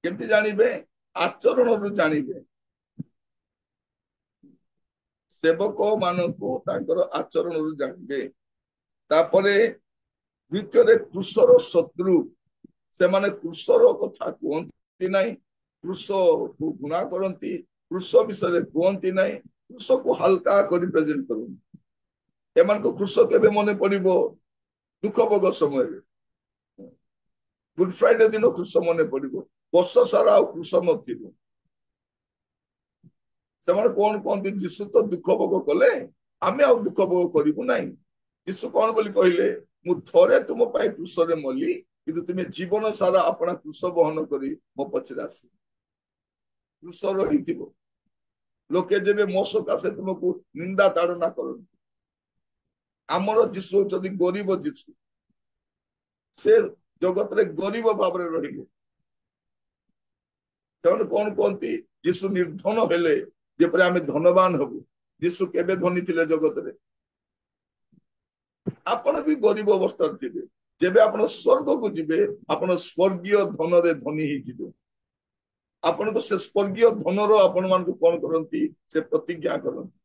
କେମିତି ଜାଣିବେ, ଆଚରଣରୁ ଜାଣିବେ। ସେବକ ମାନଙ୍କୁ ତାଙ୍କର ଆଚରଣରୁ ଜାଣିବେ। ତାପରେ ଦ୍ୱିତୀୟରେ କୃଷର ଶତ୍ରୁ, ସେମାନେ କୃଷର କଥା କୁହନ୍ତି ନାହିଁ, କୃଷକୁ ଘୃଣା କରନ୍ତି, କୃଷ ବିଷୟରେ କୁହନ୍ତି ନାହିଁ, କୃଷକୁ ହାଲକା କରି ପ୍ରେଜେଣ୍ଟ କରନ୍ତି। ଏମାନଙ୍କୁ କୃଷ କେବେ ମନେ ପଡିବ, ଦୁଃଖ ଭୋଗ ସମୟରେ। ଗୁଡ ଫ୍ରାଇଡେ ଦିନ କୃଷ ମନେ ପଡିବ, ବର୍ଷ ସାରା ଆଉ କୃଷ ନଥିବ। ସେମାନେ କଣ କୁହନ୍ତି, ଯୀଶୁ ତ ଦୁଃଖ ଭୋଗ କଲେ, ଆମେ ଆଉ ଦୁଃଖ ଭୋଗ କରିବୁ ନାହିଁ। ଯୀଶୁ କଣ ବୋଲି କହିଲେ, ମୁଁ ଥରେ ତୁମ ପାଇଁ କୃଷରେ ମଲି, କିନ୍ତୁ ତୁମେ ଜୀବନ ସାରା ଆପଣା କୃଷ ବହନ କରି ମୋ ପଛରେ ଆସିବ। କୃଷ ରହିଥିବ। ଲୋକେ ଯେବେ ମୋ ସକାଶେ ତୁମକୁ ନିନ୍ଦା ତାଡନା କରନ୍ତି। ଆମର ଯୀଶୁ ହଉଛନ୍ତି ଗରିବ ଯୀଶୁ, ସେ ଜଗତରେ ଗରିବ ଭାବରେ ରହିଲେ, ସେମାନେ କଣ କୁହନ୍ତି ଯୀଶୁ ନିର୍ଧନ ହେଲେ ଯେପରି ଆମେ ଧନବାନ ହବୁ। ଯୀଶୁ କେବେ ଧନୀ ଥିଲେ ଜଗତରେ? ଆପଣ ବି ଗରିବ ଅବସ୍ଥାରେ ଥିବେ, ଯେବେ ଆପଣ ସ୍ୱର୍ଗକୁ ଯିବେ ଆପଣ ସ୍ୱର୍ଗୀୟ ଧନରେ ଧନୀ ହେଇଯିବେ। ଆପଣ ତ ସେ ସ୍ୱର୍ଗୀୟ ଧନର ଆପଣ ମାନଙ୍କୁ କଣ କରନ୍ତି? ସେ ପ୍ରତିଜ୍ଞା କରନ୍ତି।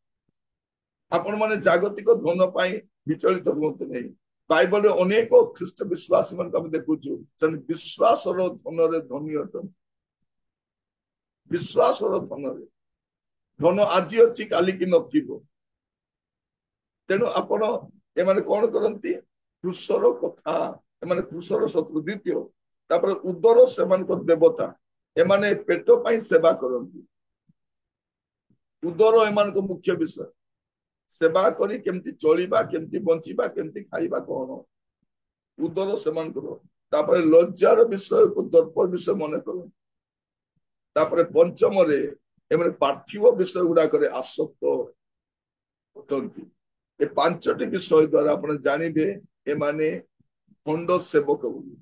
ଆପଣ ମାନେ ଜାଗତିକ ଧନ ପାଇଁ ବିଚଳିତ ହୁଅନ୍ତୁ ନାହିଁ। ବାଇବଲରେ ଅନେକ ଖ୍ରୀଷ୍ଟ ବିଶ୍ୱାସୀ ମାନଙ୍କୁ ଆମେ ଦେଖୁଛୁ ସେମାନେ ବିଶ୍ୱାସର ଧନରେ ଧନୀ ଅଟନ୍ତି। ବିଶ୍ୱାସର ଧନରେ। ଧନ ଆଜି ଅଛି କାଲିକି ନଥିବ। ତେଣୁ ଆପଣ ଏମାନେ କଣ କରନ୍ତି? କୃଷର କଥା, ଏମାନେ କୃଷର ଶତ୍ରୁ। ଦ୍ୱିତୀୟ, ତାପରେ ଉଦର ସେମାନଙ୍କ ଦେବତା। ଏମାନେ ପେଟ ପାଇଁ ସେବା କରନ୍ତି। ଉଦର ଏମାନଙ୍କ ମୁଖ୍ୟ ବିଷୟ। ସେବା କରି କେମିତି ଚଳିବା, କେମିତି ବଞ୍ଚିବା, କେମିତି ଖାଇବା, କଣ ଉଦର ସେମାନଙ୍କର। ତାପରେ ଲଜ୍ଜାର ବିଷୟକୁ ଦର୍ପ ବିଷୟ ମନେ କରନ୍ତି। ତାପରେ ପଞ୍ଚମରେ ଏମାନେ ପାର୍ଥିବ ବିଷୟ ଗୁଡାକରେ ଆସକ୍ତ ଅଟନ୍ତି। ଏ ପାଞ୍ଚଟି ବିଷୟ ଦ୍ୱାରା ଆପଣ ଜାଣିବେ ଏମାନେ ଖଣ୍ଡ ସେବକ ବୋଲି।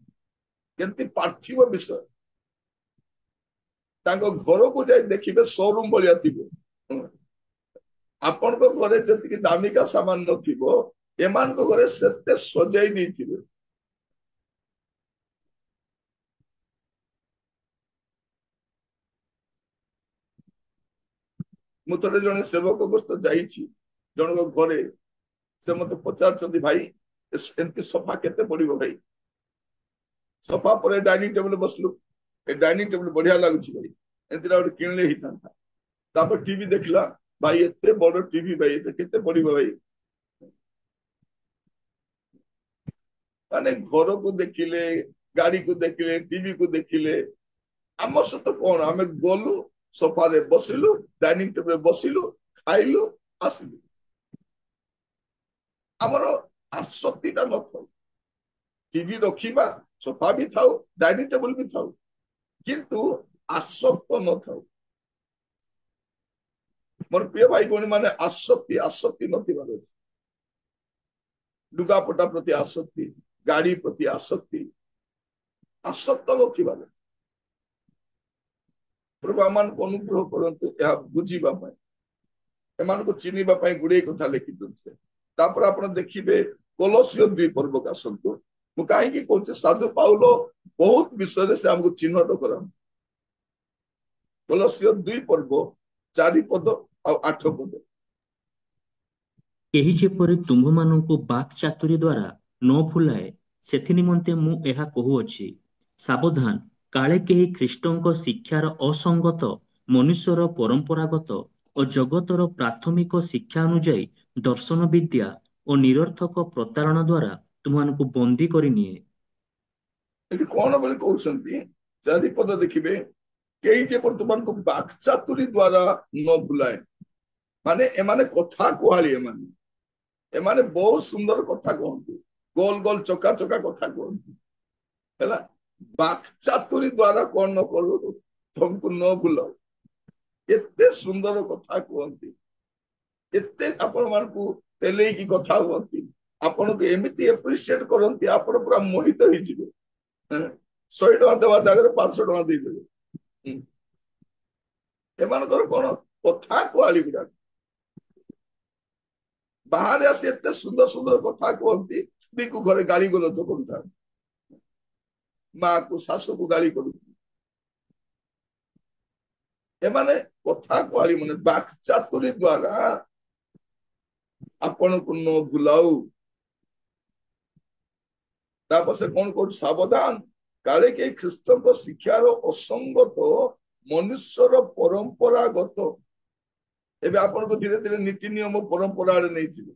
କେମିତି ପାର୍ଥିବ ବିଷୟ, ତାଙ୍କ ଘରକୁ ଯାଇ ଦେଖିବେ ସୋରୁମ ଭଳିଆ ଥିବ। ଆପଣଙ୍କ ଘରେ ଯେତିକି ଦାମିକା ସାମାନ ନଥିବ, ଏମାନଙ୍କ ଘରେ ସେତେ ସଜାଇ ଦେଇଥିବେ। ମୁଁ ଥରେ ଜଣେ ସେବକ ଗ୍ରସ୍ତ ଯାଇଛି ଜଣଙ୍କ ଘରେ। ସେ ମତେ ପଚାରୁଛନ୍ତି, ଭାଇ ଏମିତି ସଫା କେତେ ପଡିବ ଭାଇ? ସଫା ପରେ ଡାଇନିଂ ଟେବୁଲ ବସିଲୁ। ଏ ଡାଇନିଂ ଟେବୁଲ ବଢିଆ ଲାଗୁଛି ଭାଇ, ଏମିତି ଗୋଟେ କିଣିଲେ ହେଇଥାନ୍ତା। ତାପରେ ଟିଭି ଦେଖିଲା, ଭାଇ ଏତେ ବଡ ଟିଭି ଭାଇ, ଏତେ କେତେ ପଡିବ ଭାଇ? ମାନେ ଘରକୁ ଦେଖିଲେ, ଗାଡିକୁ ଦେଖିଲେ, ଟିଭିକୁ ଦେଖିଲେ, ଆମ ସହିତ କଣ? ଆମେ ଗଲୁ, ସୋଫାରେ ବସିଲୁ, ଡାଇନିଂ ଟେବୁଲରେ ବସିଲୁ, ଖାଇଲୁ, ଆସିଲୁ। ଆମର ଆସକ୍ତିଟା ନଥାଉ। ଟିଭି ରଖିବା, ସୋଫା ବି ଥାଉ, ଡାଇନିଂ ଟେବୁଲ ବି ଥାଉ, କିନ୍ତୁ ଆସକ୍ତ ନଥାଉ। ମୋର ପ୍ରିୟ ଭାଇ ଭଉଣୀ ମାନେ, ଆସକ୍ତି ନଥିବାର ଅଛି। ଲୁଗାପଟା ପ୍ରତି ଆସକ୍ତି, ଗାଡି ପ୍ରତି ଆସକ୍ତି, ଆସକ୍ତ ନଥିବାର। ପ୍ରଭୁ ଆମମାନଙ୍କୁ ଅନୁଗ୍ରହ କରନ୍ତୁ ଏହା ବୁଝିବା ପାଇଁ, ଏମାନଙ୍କୁ ଚିହ୍ନିବା ପାଇଁ ଗୁଡିଏ କଥା ଲେଖିଛନ୍ତି। ତାପରେ ଆପଣ ଦେଖିବେ କଲୋସିୟ 2 ପର୍ବକୁ ଆସନ୍ତୁ। ମୁଁ କାହିଁକି କହୁଛି, ସାଧୁ ପାଉଲ ବହୁତ ବିଷୟରେ ସେ ଆମକୁ ଚିହ୍ନଟ କରନ୍ତି। କଲୋସିୟ 2 ପର୍ବ 4 ପଦ ଆଉ 8 ପଦ। କେହି ଯେପରି ତୁମ୍ଭମାନଙ୍କୁ ବାକ୍ ଚାତୁରୀ ଦ୍ୱାରା ନ ଭୁଲାଏ, ସେଥି ନିମନ୍ତେ ମୁଁ ଏହା କହୁଅଛି। ସାବଧାନ, କାଳେ କେହି ଖ୍ରୀଷ୍ଟଙ୍କ ଶିକ୍ଷାର ଅସଙ୍ଗତ, ମନୁଷ୍ୟର ପରମ୍ପରାଗତ ଓ ଜଗତର ପ୍ରାଥମିକ ଶିକ୍ଷା ଅନୁଯାୟୀ ଦର୍ଶନ ବିଦ୍ୟା ଓ ନିରର୍ଥକ ପ୍ରତାରଣା ଦ୍ୱାରା ତୁମମାନଙ୍କୁ ବନ୍ଦୀ କରିନିଏ। ଏଠି କଣ ବୋଲି କହୁଛନ୍ତି? 4 ପଦ ଦେଖିବେ, କେହି ଯେପରି ତୁମମାନଙ୍କୁ ବାକ୍ଚାତୁରୀ ଦ୍ୱାରା ନ ଭୁଲାଏ। ମାନେ ଏମାନେ କଥା କୁହାଳି। ଏମାନେ ବହୁତ ସୁନ୍ଦର କଥା କୁହନ୍ତି, ଗୋଲ ଗୋଲ ଚକା ଚକା କଥା କୁହନ୍ତି ହେଲା। ବାକ୍ଚାତୁରୀ ଦ୍ୱାରା କଣ ନ କରୁ, ତମକୁ ନ ଭୁଲାଉ। ଏତେ ସୁନ୍ଦର କଥା କୁହନ୍ତି, ଏତେ ଆପଣ ମାନଙ୍କୁ ତେଲେଇକି କଥା ହୁଅନ୍ତି, ଆପଣଙ୍କୁ ଏମିତି ଏପ୍ରିସିଏଟ କରନ୍ତି, ଆପଣ ପୁରା ମୋହିତ ହେଇଯିବେ। 100 ଟଙ୍କା ଦେବା ଜାଗାରେ 500 ଟଙ୍କା ଦେଇଦେବେ। ଏମାନଙ୍କର କଣ କଥା କୁହାଳି ଗୁଡାକ। ବାହାରେ ଆସି ଏତେ ସୁନ୍ଦର ସୁନ୍ଦର କଥା କୁହନ୍ତି, ସ୍ତ୍ରୀକୁ ଘରେ ଗାଳି ଗଲଜ କରୁଥାନ୍ତି, ମାକୁ ଶାଶୁକୁ ଗାଳି କରୁଥାନ୍ତି। ଏମାନେ କଥା କୁହାଳି, ମାନେ ବାକ୍ଚାତୁରୀ ଦ୍ୱାରା ଆପଣଙ୍କୁ ନ ଭୁଲାଉ। ତାପରେ ସେ କଣ କରୁଛି? ସାବଧାନ, କାଳେ କେହି ଖ୍ରୀଷ୍ଟଙ୍କ ଶିକ୍ଷାର ଅସଙ୍ଗତ, ମନୁଷ୍ୟର ପରମ୍ପରାଗତ। ଏବେ ଆପଣଙ୍କୁ ଧୀରେ ଧୀରେ ନୀତି ନିୟମ ପରମ୍ପରା ଆଡେ ନେଇଯିବେ।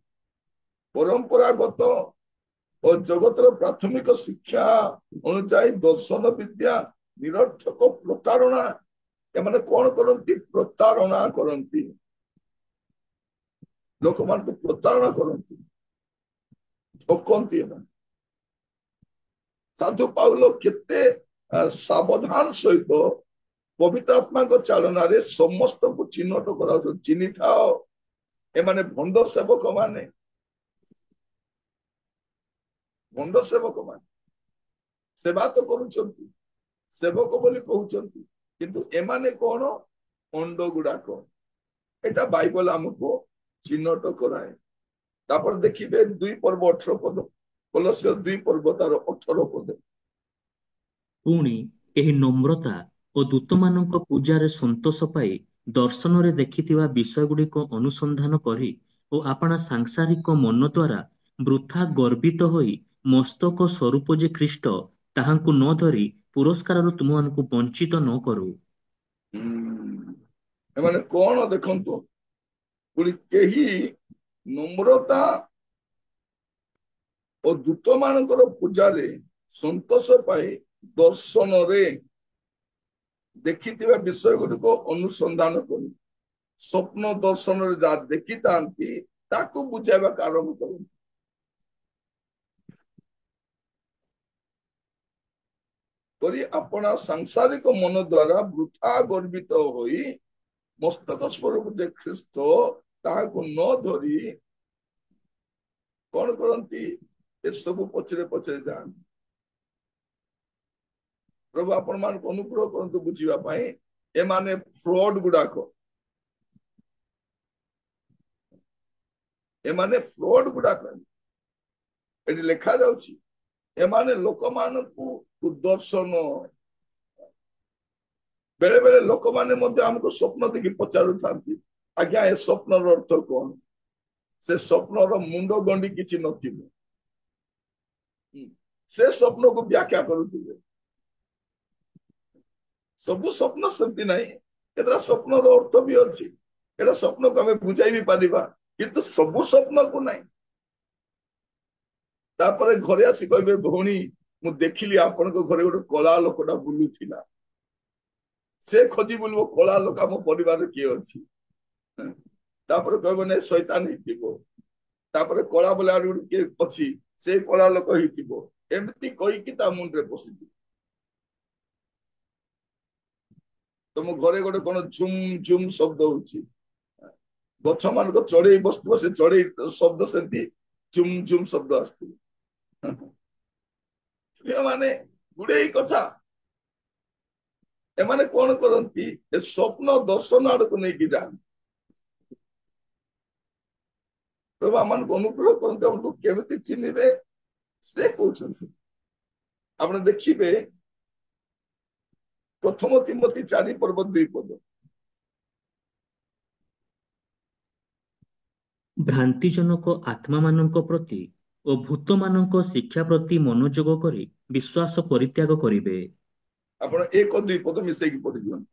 ପରମ୍ପରାଗତ ଓ ଜଗତର ପ୍ରାଥମିକ ଶିକ୍ଷା ଅନୁଯାୟୀ ଦର୍ଶନ ବିଦ୍ୟା, ନିରର୍ଥକ ପ୍ରତାରଣା। ଏମାନେ କଣ କରନ୍ତି? ପ୍ରତାରଣା କରନ୍ତି, ଲୋକମାନଙ୍କୁ ପ୍ରତାରଣା କରନ୍ତି, ଠକନ୍ତି। ଏମାନେ ସାଧୁ ପାଉଲ କେତେ ସାବଧାନ ସହିତ ପବିତ୍ର ଆତ୍ମାଙ୍କ ଚାଳନାରେ ସମସ୍ତଙ୍କୁ ଚିହ୍ନଟ କରାଉଛନ୍ତି। ଚିହ୍ନିଥାଅ, ଏମାନେ ଭଣ୍ଡ ସେବକ ମାନେ, ଭଣ୍ଡ ସେବକ ମାନେ ସେବା ତ କରୁଛନ୍ତି, ସେବକ ବୋଲି କହୁଛନ୍ତି, କିନ୍ତୁ ଏମାନେ କଣ? ଅଣ୍ଡ ଗୁଡାକ। ଏଟା ବାଇବଲ ଆମକୁ ଚିହ୍ନଟ କରାଏ। ତାପରେ ଦେଖିବେ 2 ପର୍ବ 18 ପଦ, କଲୋସ୍ୟ 2 ପର୍ବ ତାର 18 ପଦ। ପୁଣି ଏହି ନମ୍ରତା ଓ ଦୂତମାନଙ୍କ ପୂଜାରେ ସନ୍ତୋଷ ପାଇ ଦର୍ଶନରେ ଦେଖିଥିବା ବିଷୟଗୁଡ଼ିକ ଅନୁସନ୍ଧାନ କରି ଓ ଆପଣା ସାଂସାରିକ ମନ ଦ୍ୱାରା ବୃଥା ଗର୍ବିତ ହୋଇ ମସ୍ତକ ସ୍ୱରୂପ ଯେ ଖ୍ରୀଷ୍ଟ ତାହାଙ୍କୁ ନ ଧରି ପୁରସ୍କାରରୁ ତୁମମାନଙ୍କୁ ବଞ୍ଚିତ ନ କରୁ। ଏମାନେ କଣ ଦେଖନ୍ତୁ, ପୁଣି କେହି ନମ୍ରତା ଓ ଦୂତ ମାନଙ୍କର ପୂଜାରେ ସନ୍ତୋଷ ପାଇ ଦର୍ଶନରେ ଦେଖିଥିବା ବିଷୟ ଗୁଡିକ ଅନୁସନ୍ଧାନ କରି ସ୍ୱପ୍ନ ଦର୍ଶନରେ ଯାହା ଦେଖିଥାନ୍ତି ତାକୁ ବୁଝାଇବାକୁ ଆରମ୍ଭ କରନ୍ତି। କରି ଆପଣା ସାଂସାରିକ ମନ ଦ୍ୱାରା ବୃଥା ଗର୍ବିତ ହୋଇ ମସ୍ତକ ସ୍ୱରୂପ ଯେ ଖ୍ରୀଷ୍ଟ ତାହାକୁ ନ ଧରି କଣ କରନ୍ତି? ଏସବୁ ପଛରେ ପଛରେ ଯାଆନ୍ତି। ପ୍ରଭୁ ଆପଣ ମାନଙ୍କୁ ଅନୁଗ୍ରହ କରନ୍ତୁ ବୁଝିବା ପାଇଁ। ଏମାନେ ଫ୍ରଡ ଗୁଡାକ, ଏମାନେ ଫ୍ରଡ ଗୁଡାକ। ଏଠି ଲେଖା ଯାଉଛି ଏମାନେ ଲୋକମାନଙ୍କୁ ଦର୍ଶନ, ବେଳେ ବେଳେ ଲୋକମାନେ ମଧ୍ୟ ଆମକୁ ସ୍ୱପ୍ନ ଦେଖି ପଚାରୁଥାନ୍ତି, ଆଜ୍ଞା ଏ ସ୍ୱପ୍ନର ଅର୍ଥ କଣ? ସେ ସ୍ୱପ୍ନର ମୁଣ୍ଡ ଗଣ୍ଡି କିଛି ନଥିବ, ସେ ସ୍ୱପ୍ନକୁ ବ୍ୟାଖ୍ୟା କରୁଥିବେ। ସବୁ ସ୍ୱପ୍ନ ସେମିତି ନାହିଁ, କେତେଟା ସ୍ୱପ୍ନର ଅର୍ଥ ବି ଅଛି, ଏଟା ସ୍ୱପ୍ନକୁ ଆମେ ବୁଝାଇ ବି ପାରିବା, କିନ୍ତୁ ସବୁ ସ୍ୱପ୍ନକୁ ନାହିଁ। ତାପରେ ଘରେ ଆସି କହିବେ, ଭଉଣୀ ମୁଁ ଦେଖିଲି ଆପଣଙ୍କ ଘରେ ଗୋଟେ କଳା ଲୋକଟା ବୁଲୁଥିଲା। ସେ ଖୋଜି ବୁଲିବ କଳା ଲୋକ ଆମ ପରିବାରରେ କିଏ ଅଛି। ତାପରେ କହିବ ନାଇଁ ଶୈତାନ ହେଇଥିବ। ତାପରେ କଳା ବୋଲେ ଆଉ ଗୋଟେ କିଏ ଅଛି, ସେ କଳା ଲୋକ ହେଇଥିବ। ଏମିତି କହିକି ତା ମୁଣ୍ଡରେ ପଶିଯିବ। ତମ ଘରେ ଗୋଟେ କଣ ଝୁମ୍ ଝୁମ୍ ଶବ୍ଦ ହଉଛି, ଗଛ ମାନଙ୍କ ଚଢେଇ ବସିଥିବ, ସେ ଚଢେଇ ଶବ୍ଦ ସେମିତି ଝୁମ୍ ଝୁମ୍ ଶବ୍ଦ ଆସୁଥିବ। ମାନେ ଗୁଡେଇ କଥା। ଏମାନେ କଣ କରନ୍ତି? ଏ ସ୍ୱପ୍ନ ଦର୍ଶନ ଆଡକୁ ନେଇକି ଯାଆନ୍ତି। ପ୍ରଭୁ ଆମମାନଙ୍କୁ ଅନୁଗ୍ରହ କରନ୍ତି, ଆମକୁ କେମିତି ଚିହ୍ନିବେ ସେ କହୁଛନ୍ତି। ଆପଣ ଦେଖିବେ 1 ତିମୋଥୀ 4 ପର୍ବ 2 ପଦ। ଭ୍ରାନ୍ତିଜନକ ଆତ୍ମାମାନଙ୍କ ପ୍ରତି ଓ ଭୂତମାନଙ୍କ ଶିକ୍ଷା ପ୍ରତି ମନୋଯୋଗ କରି ବିଶ୍ୱାସ ପରିତ୍ୟାଗ କରିବେ। ଆପଣ 1 2 ପଦ ମିଶେଇକି ପଢିଦିଅନ୍ତୁ।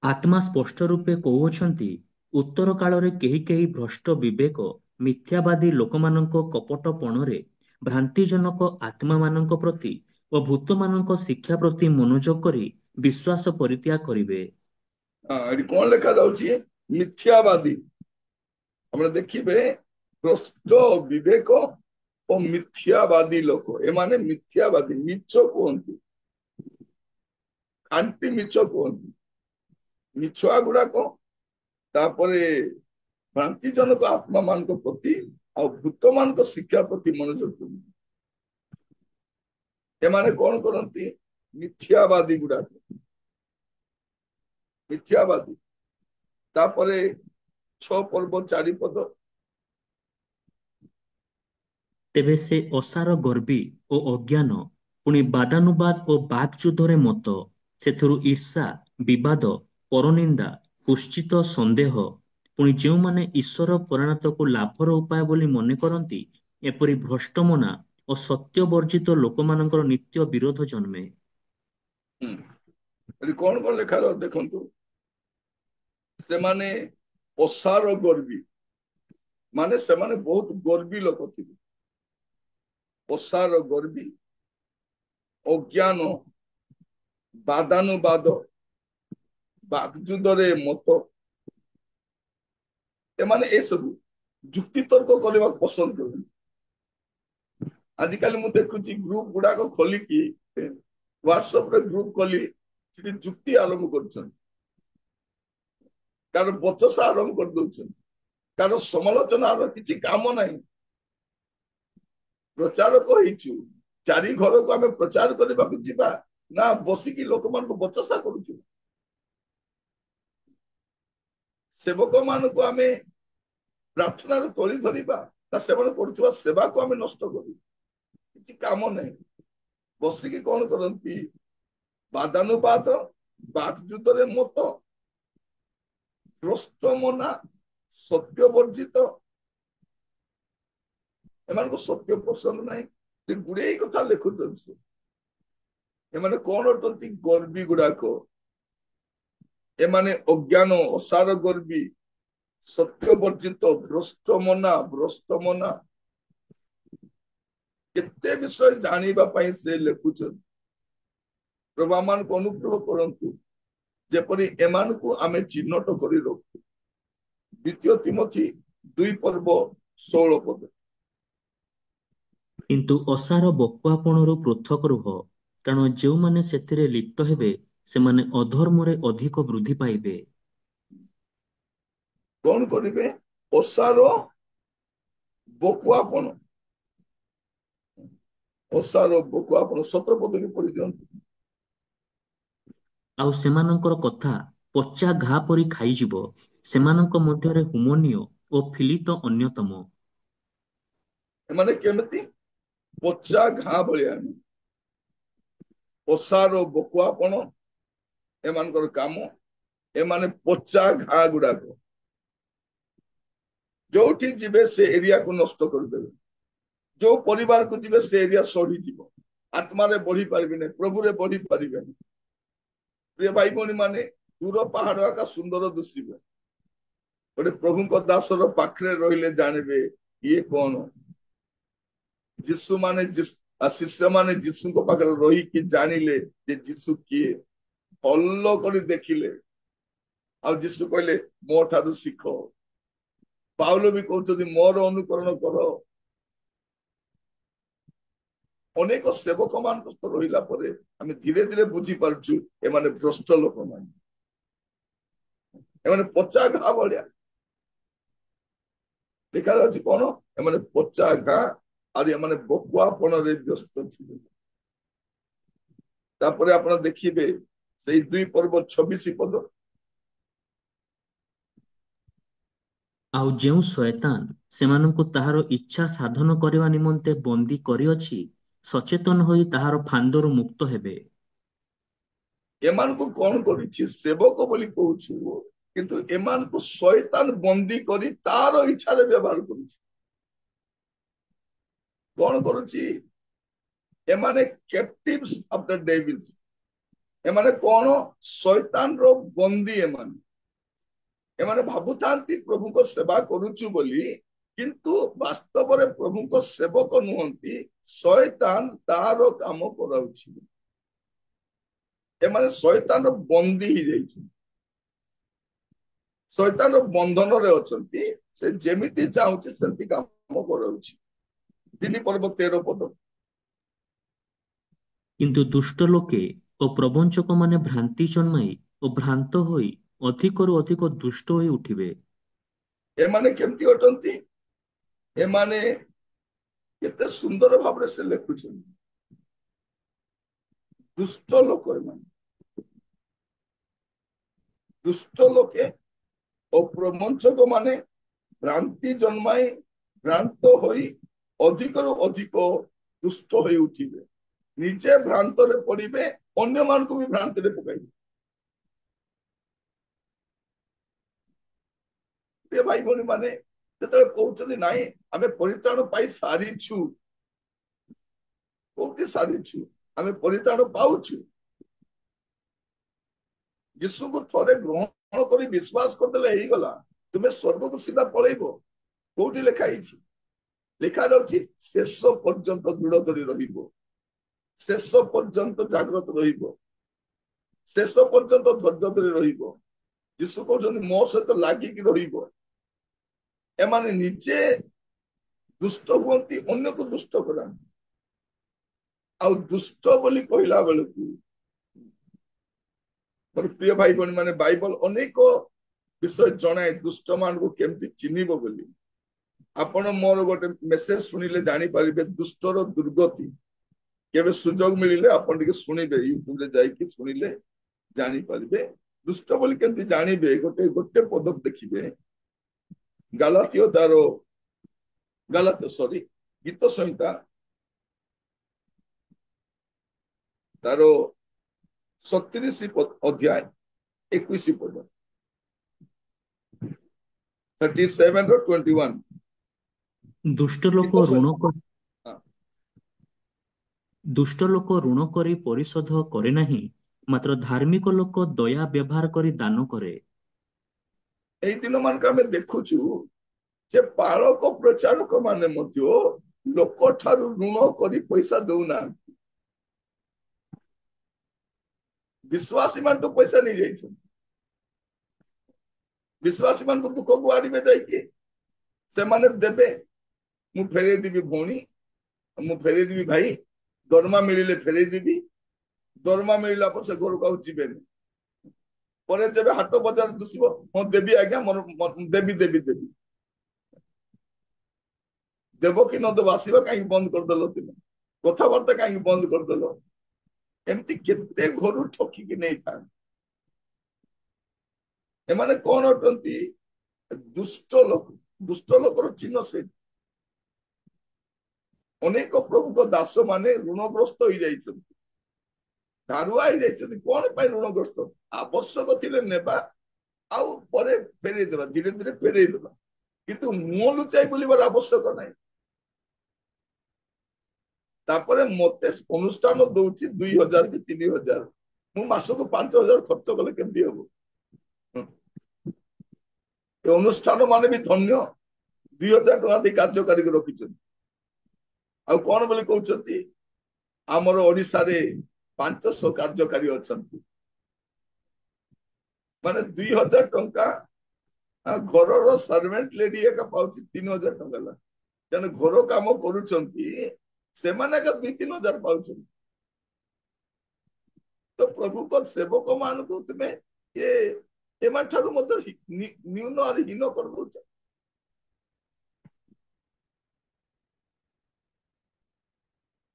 ଆତ୍ମା ସ୍ପଷ୍ଟ ରୂପେ କହୁଅଛନ୍ତି, ଉତ୍ତର କାଳରେ କେହି କେହି ଭ୍ରଷ୍ଟ ବିବେକ ମିଥ୍ୟାବାଦୀ ଲୋକମାନଙ୍କ କପଟପଣରେ ଭ୍ରାନ୍ତିଜନକ ଆତ୍ମାମାନଙ୍କ ପ୍ରତି ଓ ଭୂତମାନଙ୍କ ଶିକ୍ଷା ପ୍ରତି ମନୋଯୋଗ କରି ବିଶ୍ୱାସ ପରିତ୍ୟାଗ କରିବେ। ଏଠି କଣ ଲେଖା ଯାଉଛି? ମିଥ୍ୟାବାଦୀ। ଆପଣ ଦେଖିବେ ଭ୍ରଷ୍ଟ ବିବେକ ଓ ମିଥ୍ୟାବାଦୀ ଲୋକ, ଏମାନେ ମିଥ୍ୟାବାଦୀ, ମିଛ କୁହନ୍ତି, ଆଣ୍ଟି ମିଛ କୁହନ୍ତି, ମିଛୁଆ ଗୁଡାକ। ତାପରେ ଭ୍ରାନ୍ତିଜନକ ଆତ୍ମା ମାନଙ୍କ ପ୍ରତି ଆଉ ଭୂତ ମାନଙ୍କ ଶିକ୍ଷା ପ୍ରତି ମନୋଯୋଗ କରନ୍ତି। ଏମାନେ କଣ କରନ୍ତି? ମିଥ୍ୟାବାଦୀ ଗୁଡାକ, ମିଥ୍ୟାବାଦୀ। ତାପରେ 6 ପର୍ବ 4 ପଦ। ତେବେ ସେ ଅସାର ଗର୍ବୀ ଓ ଅଜ୍ଞାନ, ପୁଣି ବାଦାନୁବାଦ ଓ ବାକ୍ଯୁଦ୍ଧରେ ମତ, ସେଥିରୁ ଈର୍ଷା, ବିବାଦ, ପରନିନ୍ଦା, କୁଶ୍ଚିତ ସନ୍ଦେହ, ପୁଣି ଯେଉଁମାନେ ଈଶ୍ୱର ପରିଣତକୁ ଲାଭର ଉପାୟ ବୋଲି ମନେ କରନ୍ତି, ଏପରି ଭ୍ରଷ୍ଟମନା ଓ ସତ୍ୟବର୍ଜିତ ଲୋକମାନଙ୍କର ନିତ୍ୟ ବିରୋଧ ଜନ୍ମେ। ଏଠି କଣ କଣ ଲେଖା ଦେଖନ୍ତୁ। ସେମାନେ ଅସାର ଗର୍ବୀ, ମାନେ ସେମାନେ ବହୁତ ଗର୍ବୀ ଲୋକ ଥିବେ। ଅସାର ଗର୍ବୀ, ଅଜ୍ଞାନ, ବାଦାନୁବାଦ, ବାକ୍ଯୁଦ୍ଧରେ ମତ। ଏମାନେ ଏସବୁ ଯୁକ୍ତି ତର୍କ କରିବାକୁ ପସନ୍ଦ କରନ୍ତି। ଆଜିକାଲି ମୁଁ ଦେଖୁଛି ଗ୍ରୁପ ଗୁଡାକ ଖୋଲିକି, ହ୍ୱାଟ୍ସଆପରେ ଗ୍ରୁପ ଖୋଲି ସେଠି ଯୁକ୍ତି ଆରମ୍ଭ କରୁଛନ୍ତି, କାହାର ବଚସା ଆରମ୍ଭ କରିଦଉଛନ୍ତି, କାହାର ସମାଲୋଚନାର କିଛି କାମ ନାହିଁ। ପ୍ରଚାରକ ହେଇଛୁ, 4 ଘରକୁ ଆମେ ପ୍ରଚାର କରିବାକୁ ଯିବା, ନା ବସିକି ଲୋକମାନଙ୍କୁ ବଚସା କରୁଛୁ। ସେବକ ମାନଙ୍କୁ ଆମେ ପ୍ରାର୍ଥନାରେ ତୋଳି ଧରିବା, ନା ସେମାନେ କରୁଥିବା ସେବାକୁ ଆମେ ନଷ୍ଟ କରୁ? କିଛି କାମ ନାହିଁ। ବସିକି କଣ କରନ୍ତି? ବାଦାନୁବାଦ, ବାଦ ଯୁଦ୍ଧରେ ମତ, ଭ୍ରଷ୍ଟ ମନା, ସତ୍ୟ ବର୍ଜିତ। ଏମାନଙ୍କୁ ସତ୍ୟ ପସନ୍ଦ ନାହିଁ। ଗୁଡେଇ କଥା ଲେଖୁଛନ୍ତି ସେ। ଏମାନେ କଣ ଅଟନ୍ତି? ଗର୍ବୀ ଗୁଡାକ। ଏମାନେ ଅଜ୍ଞାନ, ଅସାର ଗର୍ବୀ, ସତ୍ୟ ବର୍ଜିତ, ଭ୍ରଷ୍ଟ ମନା। କେତେ ବିଷୟ ଜାଣିବା ପାଇଁ ସେ ଲେଖୁଛନ୍ତି। ପ୍ରଭୁ ଆମମାନଙ୍କୁ ଅନୁଗ୍ରହ କରନ୍ତୁ ଯେପରି ଏମାନଙ୍କୁ ଆମେ ଚିହ୍ନଟ କରି ରଖୁ। 2 ତିମୋଥୀ 2:16। କିନ୍ତୁ ଅସାର ବକୁଆପଣରୁ ପୃଥକ ରୁହ, କାରଣ ଯେଉଁମାନେ ସେଥିରେ ଲିପ୍ତ ହେବେ ସେମାନେ ଅଧର୍ମରେ ଅଧିକ ବୃଦ୍ଧି ପାଇବେ। କଣ କରିବେ? ଅସାର ବକୁଆପଣ। ଅସାର ବକୁଆପଣ 17 ପଦରେ ପଢି ଦିଅନ୍ତୁ। ଆଉ ସେମାନଙ୍କର କଥା ପଚା ଘା ପରି ଖାଇଯିବ। ସେମାନଙ୍କ ମଧ୍ୟରେ ହୁମନୀୟ ଓ ଫିଲିତ ଅନ୍ୟତମ। ଏମାନେ କେମିତି? ପଚା ଘା ଭଳିଆ। ଅସାର ବକୁଆପଣ ଏମାନଙ୍କର କାମ। ଏମାନେ ପଚା ଘା ଗୁଡାକ। ଯୋଉଠି ଯିବେ ସେ ଏରିଆକୁ ନଷ୍ଟ କରିଦେବେ। ଯୋଉ ପରିବାରକୁ ଯିବେ ସେ ଏରିଆ ସଢିଯିବ। ଆତ୍ମାରେ ବଢି ପାରିବେନି, ପ୍ରଭୁରେ ବଢି ପାରିବେନି। ପ୍ରିୟ ଭାଇ ଭଉଣୀ ମାନେ, ଦୂର ପାହାଡ ଆକା ସୁନ୍ଦର ଦିଶିବ। ଗୋଟେ ପ୍ରଭୁଙ୍କ ଦାସର ପାଖରେ ରହିଲେ ଜାଣିବେ ଇଏ କଣ। ଶିଷ୍ୟ ମାନେ ଯୀଶୁଙ୍କ ପାଖରେ ରହିକି ଜାଣିଲେ ଯେ ଯୀଶୁ କିଏ। ଭଲ କରି ଦେଖିଲେ। ଆଉ ଯୀଶୁ କହିଲେ ମୋ ଠାରୁ ଶିଖ। ପାଉଲ ବି କହୁଛନ୍ତି ମୋର ଅନୁକରଣ କର। ଅନେକ ସେବକ ମାନଙ୍କ ସହ ରହିଲା ପରେ ଆମେ ଧୀରେ ଧୀରେ ବୁଝିପାରୁଛୁ ଏମାନେ ଭ୍ରଷ୍ଟ ଲୋକମାନେ। ଏମାନେ ପଚା ଘା ଭଳିଆ। ଲେଖାଯାଉଛି କଣ? ଏମାନେ ପଚା ଘା, ଆଉ ଏମାନେ ବକୁଆପଣରେ ବ୍ୟସ୍ତ ଥିଲେ। ତାପରେ ଆପଣ ଦେଖିବେ ସେଇ 2:26। ଆଉ ଯେଉଁ ଶୟତାନ ସେମାନଙ୍କୁ ତାହାର ଇଚ୍ଛା ସାଧନ କରିବା ନିମନ୍ତେ ବନ୍ଦୀ କରିଅଛି, ସଚେତନ ହୋଇ ତାହାର ଫାନ୍ଦରୁ ମୁକ୍ତ ହେବେ। ଏମାନଙ୍କୁ କଣ କରିଛି? ସେବକ ବୋଲି କହୁଛୁ, କିନ୍ତୁ ଏମାନଙ୍କୁ ଶୟତାନ ବନ୍ଦୀ କରି ତାର ଇଚ୍ଛାରେ ବ୍ୟବହାର କରୁଛି। କଣ କରୁଛି? ଏମାନେ captives of the devils। ଏମାନେ କଣ? ଶୟତାନର ବନ୍ଦୀ। ଏମାନେ ଭାବୁଥାନ୍ତି ପ୍ରଭୁଙ୍କ ସେବା କରୁଛୁ ବୋଲି, କିନ୍ତୁ ବାସ୍ତବରେ ପ୍ରଭୁଙ୍କ ସେବକ ନୁହନ୍ତି। ଶୟତାନ ତାର କାମ କରାଉଛି। ଏମାନେ ଶୟତାନର ବନ୍ଦୀ ହେଇଯାଇଛି। ଶୟତାନର ବନ୍ଧନରେ ଅଛନ୍ତି। ସେ ଯେମିତି ଚାହୁଁଛି ସେମିତି କାମ କରାଉଛି। 3:13। କିନ୍ତୁ ଦୁଷ୍ଟ ଲୋକେ ଓ ପ୍ରବଞ୍ଚକମାନେ ଭ୍ରାନ୍ତି ଜନ୍ମାଇ ଓ ଭ୍ରାନ୍ତ ହୋଇ ଅଧିକରୁ ଅଧିକ ଦୁଷ୍ଟ ହୋଇ ଉଠିବେ। ଏମାନେ କେମିତି ଅଟନ୍ତି? ଏମାନେ କେତେ ସୁନ୍ଦର ଭାବରେ ସେ ଲେଖୁଛନ୍ତି। ଦୁଷ୍ଟ ଲୋକ ଏମାନେ। ଦୁଷ୍ଟ ଲୋକେ ଓ ପ୍ରବଞ୍ଚକ ମାନେ ଭ୍ରାନ୍ତି ଜନ୍ମାଇ ଭ୍ରାନ୍ତ ହୋଇ ଅଧିକରୁ ଅଧିକ ଦୁଷ୍ଟ ହୋଇ ଉଠିବେ। ନିଜେ ଭ୍ରାନ୍ତରେ ପଡିବେ, ଅନ୍ୟମାନଙ୍କୁ ବି ଭ୍ରାନ୍ତିରେ ପକାଇବେ। ଭାଇ ଭଉଣୀ ମାନେ ଯେତେବେଳେ କହୁଛନ୍ତି ନାଇଁ ଆମେ ପରିତ୍ରାଣ ପାଇ ସାରିଛୁ, କୋଉଠି ସାରିଛୁ? ଆମେ ପରିତ୍ରାଣ ପାଉଛୁ। ଯୀଶୁଙ୍କୁ ଥରେ ଗ୍ରହଣ କରି ବିଶ୍ୱାସ କରିଦେଲେ ହେଇଗଲା। ତୁମେ ସ୍ୱର୍ଗକୁ ସିଧା ପଳେଇବ। କୋଉଠି ଲେଖା ହେଇଛି? ଲେଖା ଯାଉଛି ଶେଷ ପର୍ଯ୍ୟନ୍ତ ଦୃଢ ଧରି ରହିବ, ଶେଷ ପର୍ଯ୍ୟନ୍ତ ଜାଗ୍ରତ ରହିବ, ଶେଷ ପର୍ଯ୍ୟନ୍ତ ଧୈର୍ଯ୍ୟ ଧରି ରହିବ। ଯୀଶୁ କହୁଛନ୍ତି ମୋ ସହିତ ଲାଗିକି ରହିବ। ଏମାନେ ନିଜେ ଦୁଷ୍ଟ ହୁଅନ୍ତି, ଅନ୍ୟକୁ ଦୁଷ୍ଟ କରାନ୍ତି। ଆଉ ଦୁଷ୍ଟ ବୋଲି କହିଲା ବେଳକୁ ମୋର ପ୍ରିୟ ଭାଇ ଭଉଣୀ ମାନେ, ବାଇବଲ ଅନେକ ବିଷୟ ଜଣାଏ ଦୁଷ୍ଟ ମାନଙ୍କୁ କେମିତି ଚିହ୍ନିବ ବୋଲି। ଆପଣ ମୋର ଗୋଟେ ମେସେଜ ଶୁଣିଲେ ଜାଣିପାରିବେ ଦୁଷ୍ଟର ଦୁର୍ଗତି କେବେ ସୁଯୋଗ ମିଳିଲେ ଆପଣ ଟିକେ ଶୁଣିବେ, ୟୁଟ୍ୟୁବରେ ଯାଇକି ଶୁଣିଲେ ଜାଣିପାରିବେ। ଦୁଷ୍ଟ ବୋଲି କେମିତି ଜାଣିବେ, ଗୋଟେ ଗୋଟେ ପଦ ଦେଖିବେ। ଗାଲାତୀୟ ତାର ଗାଲାତୀୟ ସରି ଗୀତ ସଂହିତା ତାର 37 ଅଧ୍ୟାୟ 21 ପଦ, 37 ର 21। ଦୁଷ୍ଟ ଗୀତ ଲୋକ ଋଣ ସଂହିତା। କ- ହଁ, ଦୁଷ୍ଟ ଲୋକ ଋଣ କରି ପରିଶୋଧ କରେ ନାହିଁ, ମାତ୍ର ଧାର୍ମିକ ଲୋକ ଦୟା ବ୍ୟବହାର କରି ଦାନ କରେ। ଏଇ ଦିନ ମାନଙ୍କ ଆମେ ଦେଖୁଛୁ ଯେ ପାଳକ ପ୍ରଚାରକ ମାନେ ମଧ୍ୟ ଲୋକ ଠାରୁ ଋଣ କରି ପଇସା ଦଉନାହାନ୍ତି, ବିଶ୍ୱାସୀ ମାନଙ୍କୁ ପଇସା ନେଇଯାଇଛନ୍ତି। ବିଶ୍ୱାସୀ ମାନଙ୍କୁ ଦୁଃଖକୁ ଆଣିବେ ଯାଇକି, ସେମାନେ ଦେବେ, ମୁଁ ଫେରେଇ ଦେବି ଭଉଣୀ, ମୁଁ ଫେରେଇ ଦେବି ଭାଇ, ଦରମା ମିଳିଲେ ଫେରେଇ ଦେବି। ଦରମା ମିଳିଲା ପରେ ସେ ଘରକୁ ଆଉ ଯିବେନି। ପରେ ଯେବେ ହାଟ ବଜାର ଦିଶିବ, ହଁ ଦେବି ଆଜ୍ଞା, ଦେବି ଦେବି ଦେବି। ଦେବ କି ନ ଦେବ, ଆସିବ କାହିଁକି ବନ୍ଦ କରିଦେଲ, ତୁମେ କଥାବାର୍ତ୍ତା କାହିଁକି ବନ୍ଦ କରିଦେଲ। ଏମିତି କେତେ ଘରୁ ଠକିକି ନେଇଥାନ୍ତି। ଏମାନେ କଣ ଅଟନ୍ତି? ଦୁଷ୍ଟ ଲୋକ। ଦୁଷ୍ଟ ଲୋକର ଚିହ୍ନ ସେ। ଅନେକ ପ୍ରଭୁଙ୍କ ଦାସ ମାନେ ଋଣଗ୍ରସ୍ତ ହେଇଯାଇଛନ୍ତି, ଧାରୁଆ ହେଇଯାଇଛନ୍ତି। କଣ ପାଇଁ ଋଣଗ୍ରସ୍ତ? ଆବଶ୍ୟକ ଥିଲେ ନେବା, ଆଉ ପରେ ଫେରେଇ ଦେବା, ଧୀରେ ଧୀରେ ଫେରେଇ ଦେବା, କିନ୍ତୁ ମୁହଁ ଲୁଚାଇ ବୁଲିବାର ଆବଶ୍ୟକ ନାହିଁ। ତାପରେ ମତେ ଅନୁଷ୍ଠାନ ଦଉଛି 2,000 କି 3,000, ମୁଁ ମାସକୁ 5,000 ଖର୍ଚ୍ଚ କଲେ କେମିତି ହବ? ଏ ଅନୁଷ୍ଠାନ ମାନେ ବି ଧନ୍ୟ, 2,000 ଟଙ୍କା ଦେଇ କାର୍ଯ୍ୟକାରୀକୁ ରଖିଛନ୍ତି। ଆଉ କଣ ବୋଲି କହୁଛନ୍ତି? ଆମର ଓଡିଶାରେ 500 କାର୍ଯ୍ୟକାରୀ ଅଛନ୍ତି। ମାନେ 2,000 ଟଙ୍କା ଘରର ସର୍ଭେଣ୍ଟ ଲେଡି ଏକା ପାଉଛି 3,000 ଟଙ୍କା ହେଲା। ତେଣୁ ଘର କାମ କରୁଛନ୍ତି ସେମାନେ ଏକା 2-3 ହଜାର ପାଉଛନ୍ତି। ତ ପ୍ରଭୁଙ୍କ ସେବକ ମାନଙ୍କୁ ତୁମେ ଏ ଏମାନଠାରୁ ମଧ୍ୟ ନ୍ୟୁନ ଆରି ହୀନ କରିଦଉଛ।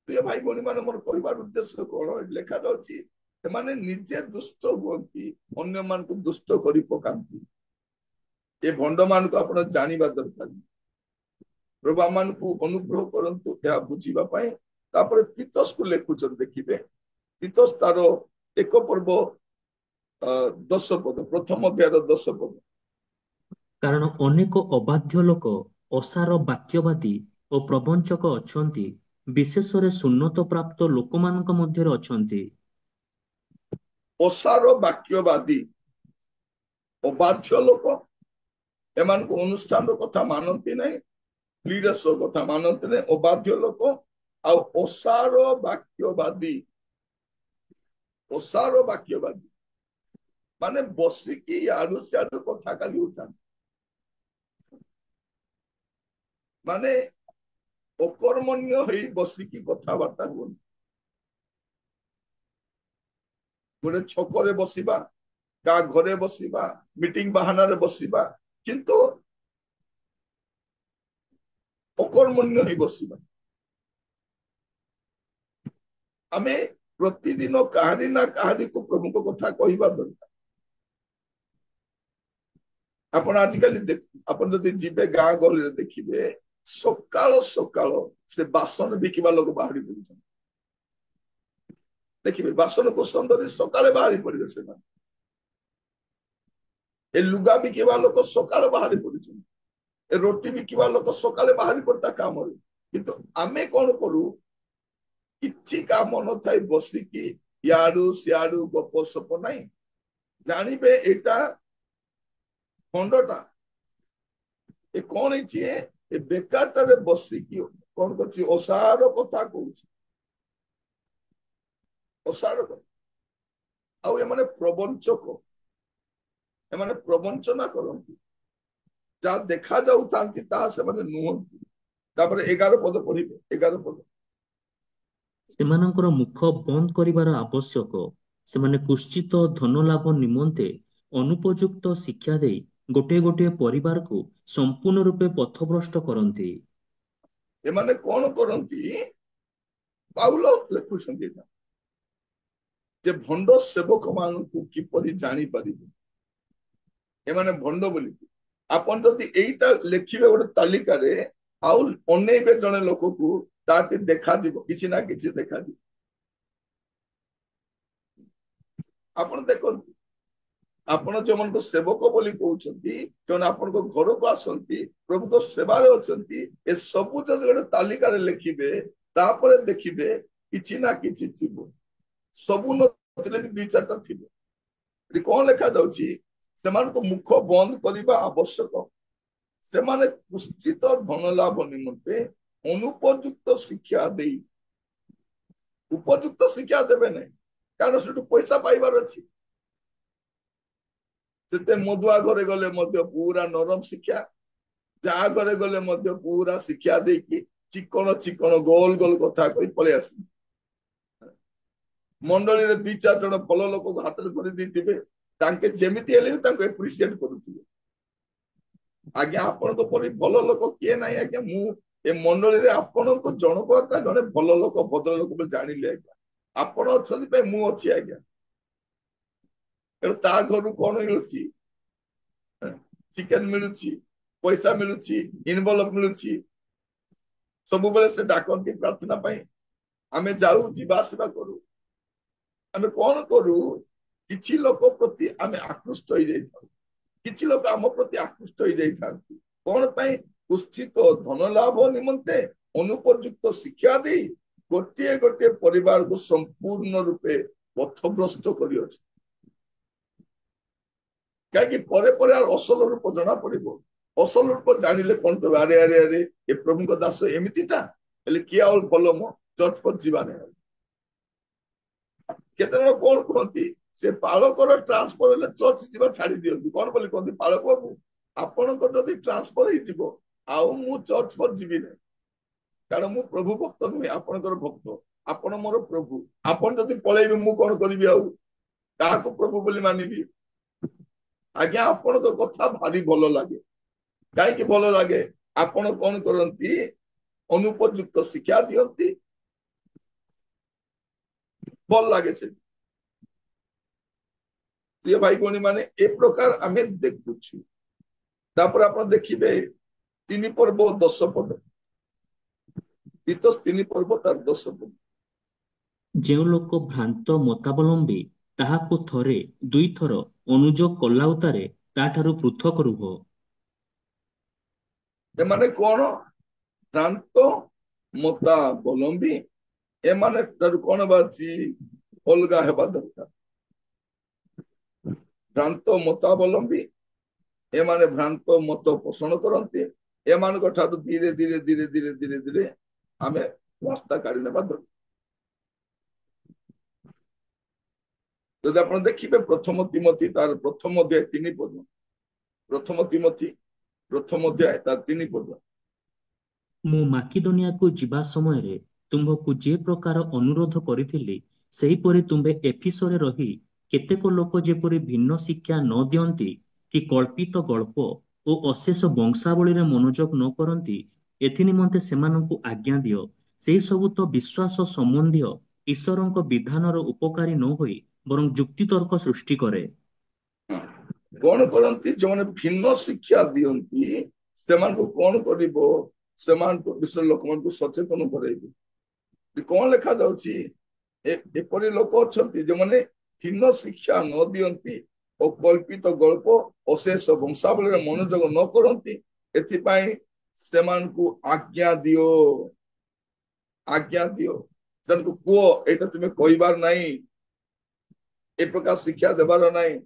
ପ୍ରିୟ ଭାଇ ଭଉଣୀ ମାନେ, ମୋର କହିବାର ଉଦ୍ଦେଶ୍ୟ କଣ? ଲେଖାଯାଉଛି ସେମାନେ ନିଜେ ଦୁଷ୍ଟ ହୁଅନ୍ତି, ଅନ୍ୟମାନଙ୍କୁ ଦୁଷ୍ଟ କରି ପକାନ୍ତି। ଏ ଭଣ୍ଡ ମାନଙ୍କୁ ଆପଣ ଜାଣିବା ଦରକାର। ପ୍ରଭୁ ଆମମାନଙ୍କୁ ଅନୁଗ୍ରହ କରନ୍ତୁ ଏହା ବୁଝିବା ପାଇଁ। ତାପରେ ତିତସକୁ ଲେଖୁଛନ୍ତି, ଦେଖିବେ ତିତସ ତାର 1 ପର୍ବ 10 ପଦ, ପ୍ରଥମ ଅଧ୍ୟାୟର 10 ପଦ। କାରଣ ଅନେକ ଅବାଧ୍ୟ ଲୋକ, ଅସାର ବାକ୍ୟବାଦୀ ଓ ପ୍ରବଞ୍ଚକ ଅଛନ୍ତି, ବିଶେଷରେ ସୁନ୍ନତ ପ୍ରାପ୍ତ ଲୋକମାନଙ୍କ ମଧ୍ୟରେ ଅଛନ୍ତି। ଅସାର ବାକ୍ୟବାଦୀ, ଅବାଧ୍ୟ ଲୋକ, ଏମାନଙ୍କୁ ଅନୁଷ୍ଠାନର କଥା ମାନନ୍ତି ନାହିଁ, ଲିଡରସିପ କଥା ମାନନ୍ତି ନାହିଁ, ଅବାଧ୍ୟ ଲୋକ। ଆଉ ଅସାର ବାକ୍ୟବାଦୀ, ଅସାର ବାକ୍ୟବାଦୀ ମାନେ ବସିକି ଆଡୁ ସିଆଡୁ କଥା କାଲି ଉଠାନ୍ତି, ମାନେ ଅକର୍ମଣ୍ୟ ହେଇ ବସିକି କଥାବାର୍ତ୍ତା ହୁଅନ୍ତି। ଗୋଟେ ଛକରେ ବସିବା, କାହା ଘରେ ବସିବା, ମିଟିଂ ବାହାନାରେ ବସିବା, କିନ୍ତୁ ଅକର୍ମଣ୍ୟ ହେଇ ବସିବା। ଆମେ ପ୍ରତିଦିନ କାହାରି ନା କାହାରିକୁ ପ୍ରଭୁଙ୍କ କଥା କହିବା ଦରକାର। ଆପଣ ଆଜିକାଲି ଆପଣ ଯଦି ଯିବେ ଗାଁ ଗହଳିରେ ଦେଖିବେ, ସକାଳ ସକାଳ ସେ ବାସନ ବିକିବା ଲୋକ ବାହାରି ପଡୁଛନ୍ତି। ଦେଖିବେ ବାସନ କୁସନ ଧରି ସକାଳେ ବାହାରି ପଡିବେ ସେମାନେ। ଏ ଲୁଗା ବିକିବା ଲୋକ ସକାଳେ ବାହାରି ପଡୁଛନ୍ତି, ଏ ରୋଟି ବିକିବା ଲୋକ ସକାଳେ ବାହାରି ପଡିତା କାମରେ। କିନ୍ତୁ ଆମେ କଣ କରୁ? କିଛି କାମ ନଥାଇ ବସିକି ଇଆଡୁ ସିଆଡୁ ଗପ ସପ ନାହିଁ। ଜାଣିବେ ଏଇଟା ଖଣ୍ଡଟା ଏ କଣ ହେଇଛି? ଏ ବେକାରଟାରେ ବସିକି କଣ କରୁଛି? ଅସାର କଥା କହୁଛି, ଅସାର କଥା। ଆଉ ଏମାନେ ପ୍ରବଞ୍ଚକ, ଏମାନେ ପ୍ରବଞ୍ଚନା କରନ୍ତି, ଯାହା ଦେଖା ଯାଉଥାନ୍ତି ତାହା ସେମାନେ ନୁହନ୍ତି। ତାପରେ 11 ପଦ ପଢିବେ, 11 ପଦ। ସେମାନଙ୍କର ମୁଖ ବନ୍ଦ କରିବାର ଆବଶ୍ୟକ। ସେମାନେ କୁଶ୍ଚିତ ଧନ ଲାଭ ନିମନ୍ତେ ଅନୁପଯୁକ୍ତ ଶିକ୍ଷା ଦେଇ ଗୋଟିଏ ଗୋଟିଏ ପରିବାରକୁ ସମ୍ପୂର୍ଣ୍ଣ ରୂପେ ପଥଭ୍ରଷ୍ଟ କରନ୍ତି। ଏମାନେ କଣ କରନ୍ତି? ପାଉଲ ଲେଖୁଛନ୍ତି ଏଇଟା ଯେ ଭଣ୍ଡ ସେବକ ମାନଙ୍କୁ କିପରି ଜାଣିପାରିବେ ଏମାନେ ଭଣ୍ଡ ବୋଲି। ଆପଣ ଯଦି ଏଇଟା ଲେଖିବେ ଗୋଟେ ତାଲିକାରେ ଆଉ ଅନେଇବେ ଜଣେ ଲୋକକୁ ତାଠି ଦେଖାଯିବ କିଛି ନା କିଛି ଦେଖାଯିବ। ଆପଣ ଦେଖନ୍ତୁ ଆପଣ ଯୋଉମାନଙ୍କୁ ସେବକ ବୋଲି କହୁଛନ୍ତି ସେମାନେ ଆପଣଙ୍କ ଘରକୁ ଆସନ୍ତି ପ୍ରଭୁଙ୍କ ସେବାରେ ଅଛନ୍ତି ଏ ସବୁ ଯଦି ଗୋଟେ ତାଲିକାରେ ଲେଖିବେ ତାପରେ ଦେଖିବେ କିଛି ନା କିଛି ଥିବ। ସବୁ ନଥିଲେ ବି ଦୁଇ ଚାରିଟା ଥିବ। ଏଠି କଣ ଲେଖାଯାଉଛି ସେମାନଙ୍କ ମୁଖ ବନ୍ଦ କରିବା ଆବଶ୍ୟକ। ସେମାନେ କୁଶ୍ଚିତ ଧନ ଲାଭ ନିମନ୍ତେ ଅନୁପଯୁକ୍ତ ଶିକ୍ଷା ଦେଇ ଉପଯୁକ୍ତ ଶିକ୍ଷା ଦେବେ ନାହିଁ କାରଣ ସେଠୁ ପଇସା ପାଇବାର ଅଛି। ସେତେ ମଦୁଆ ଘରେ ଗଲେ ମଧ୍ୟ ପୁରା ନରମ ଶିକ୍ଷା, ଯାହା ଘରେ ଗଲେ ମଧ୍ୟ ପୁରା ଶିକ୍ଷା ଦେଇକି ଚିକଣ ଚିକଣ ଗୋଲ ଗୋଲ କଥା କହି ପଳେଇ ଆସିବେ। ମଣ୍ଡଳୀରେ ଦୁଇ ଚାରି ଜଣ ଭଲ ଲୋକକୁ ହାତରେ ଧରି ଦେଇଥିବେ ତାଙ୍କେ ଯେମିତି ହେଲେ ବି ତାଙ୍କୁ ଏପ୍ରିସିଏଟ କରୁଥିବେ। ଆଜ୍ଞା ଆପଣଙ୍କ ପରି ଭଲ ଲୋକ କିଏ ନାହିଁ ଆଜ୍ଞା ମୁଁ ଏ ମଣ୍ଡଳୀରେ ଆପଣଙ୍କ ଜଣକ ଜଣେ ଭଲ ଲୋକ ଭଦ୍ର ଲୋକ ବୋଲି ଜାଣିଲି ଆଜ୍ଞା ଆପଣ ଅଛନ୍ତି ପାଇଁ ମୁଁ ଅଛି ଆଜ୍ଞା। ତା ଘରୁ କଣ ମିଳୁଛି ଚିକେନ ମିଳୁଛି ପଇସା ମିଳୁଛି ଇନଭଲଭ ମିଳୁଛି ସବୁବେଳେ ସେ ଡାକନ୍ତି ପ୍ରାର୍ଥନା ପାଇଁ ଆମେ ଯାଉ ଯିବା ଆସିବା କରୁ। ଆମେ କଣ କରୁ କିଛି ଲୋକ ପ୍ରତି ଆମେ ଆକୃଷ୍ଟ ହେଇଯାଇଥାଉ କିଛି ଲୋକ ଆମ ପ୍ରତି ଆକୃଷ୍ଟ ହେଇଯାଇଥାନ୍ତି କଣ ପାଇଁ କୁଶ୍ଚିତ ଧନ ଲାଭ ନିମନ୍ତେ ଅନୁପଯୁକ୍ତ ଶିକ୍ଷା ଦେଇ ଗୋଟିଏ ଗୋଟିଏ ପରିବାରକୁ ସମ୍ପୂର୍ଣ୍ଣ ରୂପେ ପଥଭ୍ରଷ୍ଟ କରିଅଛି। କାହିଁକି ପରେ ପରେ ଅସଲ ରୂପ ଜଣା ପଡିବ। ଅସଲ ରୂପ ଜାଣିଲେ କଣ କହିବ ଆରେ ଆରେ ଆରେ ଏ ପ୍ରଭୁଙ୍କ ଦାସ ଏମିତିଟା ହେଲେ କିଏ ଆଉ ଭଲ ମୋ ଚର୍ଚ୍ଚ ଫର୍ଚ୍ଚ ଯିବା ନାହିଁ। କେତେ ଜଣ କଣ କୁହନ୍ତି ସେ ପାଳକର ଟ୍ରାନ୍ସଫର ହେଲେ ଚର୍ଚ୍ଚ ଯିବା ଛାଡି ଦିଅନ୍ତି କଣ ବୋଲି କୁହନ୍ତି ପାଳକ ବାବୁ ଆପଣଙ୍କର ଯଦି ଟ୍ରାନ୍ସଫର ହେଇଯିବ ଆଉ ମୁଁ ଚର୍ଚ୍ଚ ଫର୍ଚ୍ଚ ଯିବି ନାହିଁ କାରଣ ମୁଁ ପ୍ରଭୁ ଭକ୍ତ ନୁହେଁ ଆପଣଙ୍କର ଭକ୍ତ ଆପଣ ମୋର ପ୍ରଭୁ ଆପଣ ଯଦି ପଳେଇବେ ମୁଁ କଣ କରିବି ଆଉ କାହାକୁ ପ୍ରଭୁ ବୋଲି ମାନିବି। ଆଜ୍ଞା ଆପଣଙ୍କ କଥା ଭାରି ଭଲ ଲାଗେ କାହିଁକି ଭଲ ଲାଗେ ଆପଣ କଣ କରନ୍ତି ଅନୁପଯୁକ୍ତ ଶିକ୍ଷା ଦିଅନ୍ତି ଭଲ ଲାଗେ ସେ। ପ୍ରିୟ ଭାଇ ଭଉଣୀ ମାନେ ଏ ପ୍ରକାର ଆମେ ଦେଖୁଛୁ। ତାପରେ ଆପଣ ଦେଖିବେ 3 ପର୍ବ 10 ପଦ ତିତୋସ 3 ପର୍ବ ତାର 10 ପଦ। ଯେଉଁ ଲୋକ ଭ୍ରାନ୍ତ ମତାବଲମ୍ବୀ ତାହାକୁ ଥରେ ଦୁଇଥର ଅନୁଯୋଗ କଲାଉତାରେ ତାଠାରୁ ପୃଥକ ରୁହ। ଏମାନେ କଣ ଭ୍ରାନ୍ତ ମତାବଲମ୍ବୀ ଏମାନେ ଠାରୁ କଣ ବାହାରିଛି ଅଲଗା ହେବା ଦରକାର। ଭ୍ରାନ୍ତ ମତାବଲମ୍ବୀ ଏମାନେ ଭ୍ରାନ୍ତ ମତ ପୋଷଣ କରନ୍ତି ଏମାନଙ୍କ ଠାରୁ ଧୀରେ ଧୀରେ ଧୀରେ ଧୀରେ ଧୀରେ ଧୀରେ ଆମେ ରାସ୍ତା କାଢି ନେବା ଦରକାର। ଯଦି ଆପଣ ଦେଖିବେ ପ୍ରଥମ ତିମୋଥୀ ତାର ପ୍ରଥମ ଅଧ୍ୟାୟ 3 ପଦ ପ୍ରଥମ ତିମୋଥୀ ପ୍ରଥମ ଅଧ୍ୟାୟ ତାର 3 ପଦ ମୁଁ ମାକିଦୋନିଆକୁ ଯିବା ସମୟରେ ତୁମ୍ଭକୁ ଯେ ପ୍ରକାର ଅନୁରୋଧ କରିଥିଲି ସେହିପରି ତୁମ୍ଭେ ଏଫିସରେ ରହି କେତେକ ଲୋକ ଯେପରି ଭିନ୍ନ ଶିକ୍ଷା ନ ଦିଅନ୍ତି କି କଳ୍ପିତ ଗଳ୍ପ ଓ ଅଶେଷ ବଂଶାବଳୀରେ ମନୋଯୋଗ ନ କରନ୍ତି ଏଥିନିମନ୍ତେ ସେମାନଙ୍କୁ ଆଜ୍ଞା ଦିଅ। ସେହି ସବୁ ତ ବିଶ୍ୱାସ ସମ୍ବନ୍ଧୀୟ ଈଶ୍ୱରଙ୍କ ବିଧାନର ଉପକାରୀ ନ ହୋଇ ବରଂ ଯୁକ୍ତିତର୍କ ସୃଷ୍ଟି କରେ। କଣ କରନ୍ତି ଯୋଉମାନେ ଭିନ୍ନ ଶିକ୍ଷା ଦିଅନ୍ତି ସେମାନଙ୍କୁ କଣ କରିବ ସେମାନଙ୍କ ବିଷୟରେ ଲୋକମାନଙ୍କୁ ସଚେତନ କରାଇବ। କଣ ଲେଖାଯାଉଛି ଏପରି ଲୋକ ଅଛନ୍ତି ଯୋଉମାନେ ଭିନ୍ନ ଶିକ୍ଷା ନ ଦିଅନ୍ତି ଓ କଳ୍ପିତ ଗଳ୍ପ ଅଶେଷ ବଂଶାବଳୀରେ ମନୋଯୋଗ ନ କରନ୍ତି ଏଥିପାଇଁ ସେମାନଙ୍କୁ ଆଜ୍ଞା ଦିଅ ସେମାନଙ୍କୁ କୁହ ଏଇଟା ତୁମେ କହିବାର ନାହିଁ ଏ ପ୍ରକାର ଶିକ୍ଷା ଦେବାର ନାହିଁ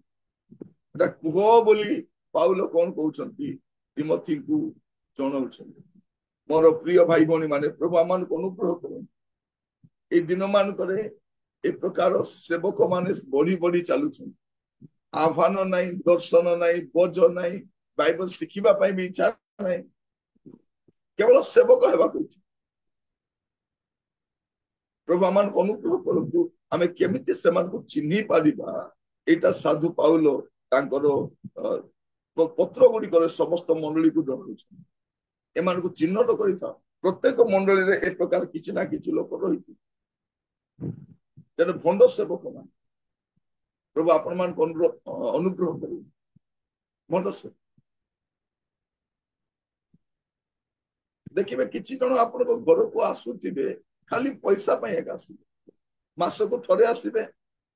ଏଟା କୁହ ବୋଲି ପାଉଲ କଣ କହୁଛନ୍ତି ତିମୋଥୀଙ୍କୁ ଜଣାଉଛନ୍ତି। ମୋର ପ୍ରିୟ ଭାଇ ଭଉଣୀ ମାନେ ପ୍ରଭୁ ଆମମାନଙ୍କୁ ଅନୁଗ୍ରହ କରନ୍ତୁ ଏଇ ଦିନ ମାନଙ୍କରେ ଏ ପ୍ରକାର ସେବକ ମାନେ ବଢି ବଢି ଚାଲୁଛନ୍ତି। ଆହ୍ୱାନ ନାହିଁ ଦର୍ଶନ ନାହିଁ ବୋଝ ନାହିଁ ବାଇବଲ ଶିଖିବା ପାଇଁ ବି ଇଚ୍ଛା ନାହିଁ କେବଳ ସେବକ ହେବାକୁ ଇଚ୍ଛା। ପ୍ରଭୁ ଆମମାନଙ୍କୁ ଅନୁଗ୍ରହ କରନ୍ତୁ ଆମେ କେମିତି ସେମାନଙ୍କୁ ଚିହ୍ନି ପାରିବା ଏଇଟା ସାଧୁ ପାଉଲ ତାଙ୍କର ପତ୍ର ଗୁଡିକରେ ସମସ୍ତ ମଣ୍ଡଳୀକୁ ଜଣାଉଛନ୍ତି। ଏମାନଙ୍କୁ ଚିହ୍ନଟ କରିଥାଉ ପ୍ରତ୍ୟେକ ମଣ୍ଡଳୀରେ ଏ ପ୍ରକାର କିଛି ନା କିଛି ଲୋକ ରହିଥିବେ ତେଣୁ ଭଣ୍ଡ ସେବକ ମାନେ ପ୍ରଭୁ ଆପଣ ମାନଙ୍କୁ ଅନୁଗ୍ରହ କରିବେ। ଭଣ୍ଡ ସେବକ ଦେଖିବେ କିଛି ଜଣ ଆପଣଙ୍କ ଘରକୁ ଆସୁଥିବେ ଖାଲି ପଇସା ପାଇଁ ଏକା ଆସିବେ, ମାସକୁ ଥରେ ଆସିବେ,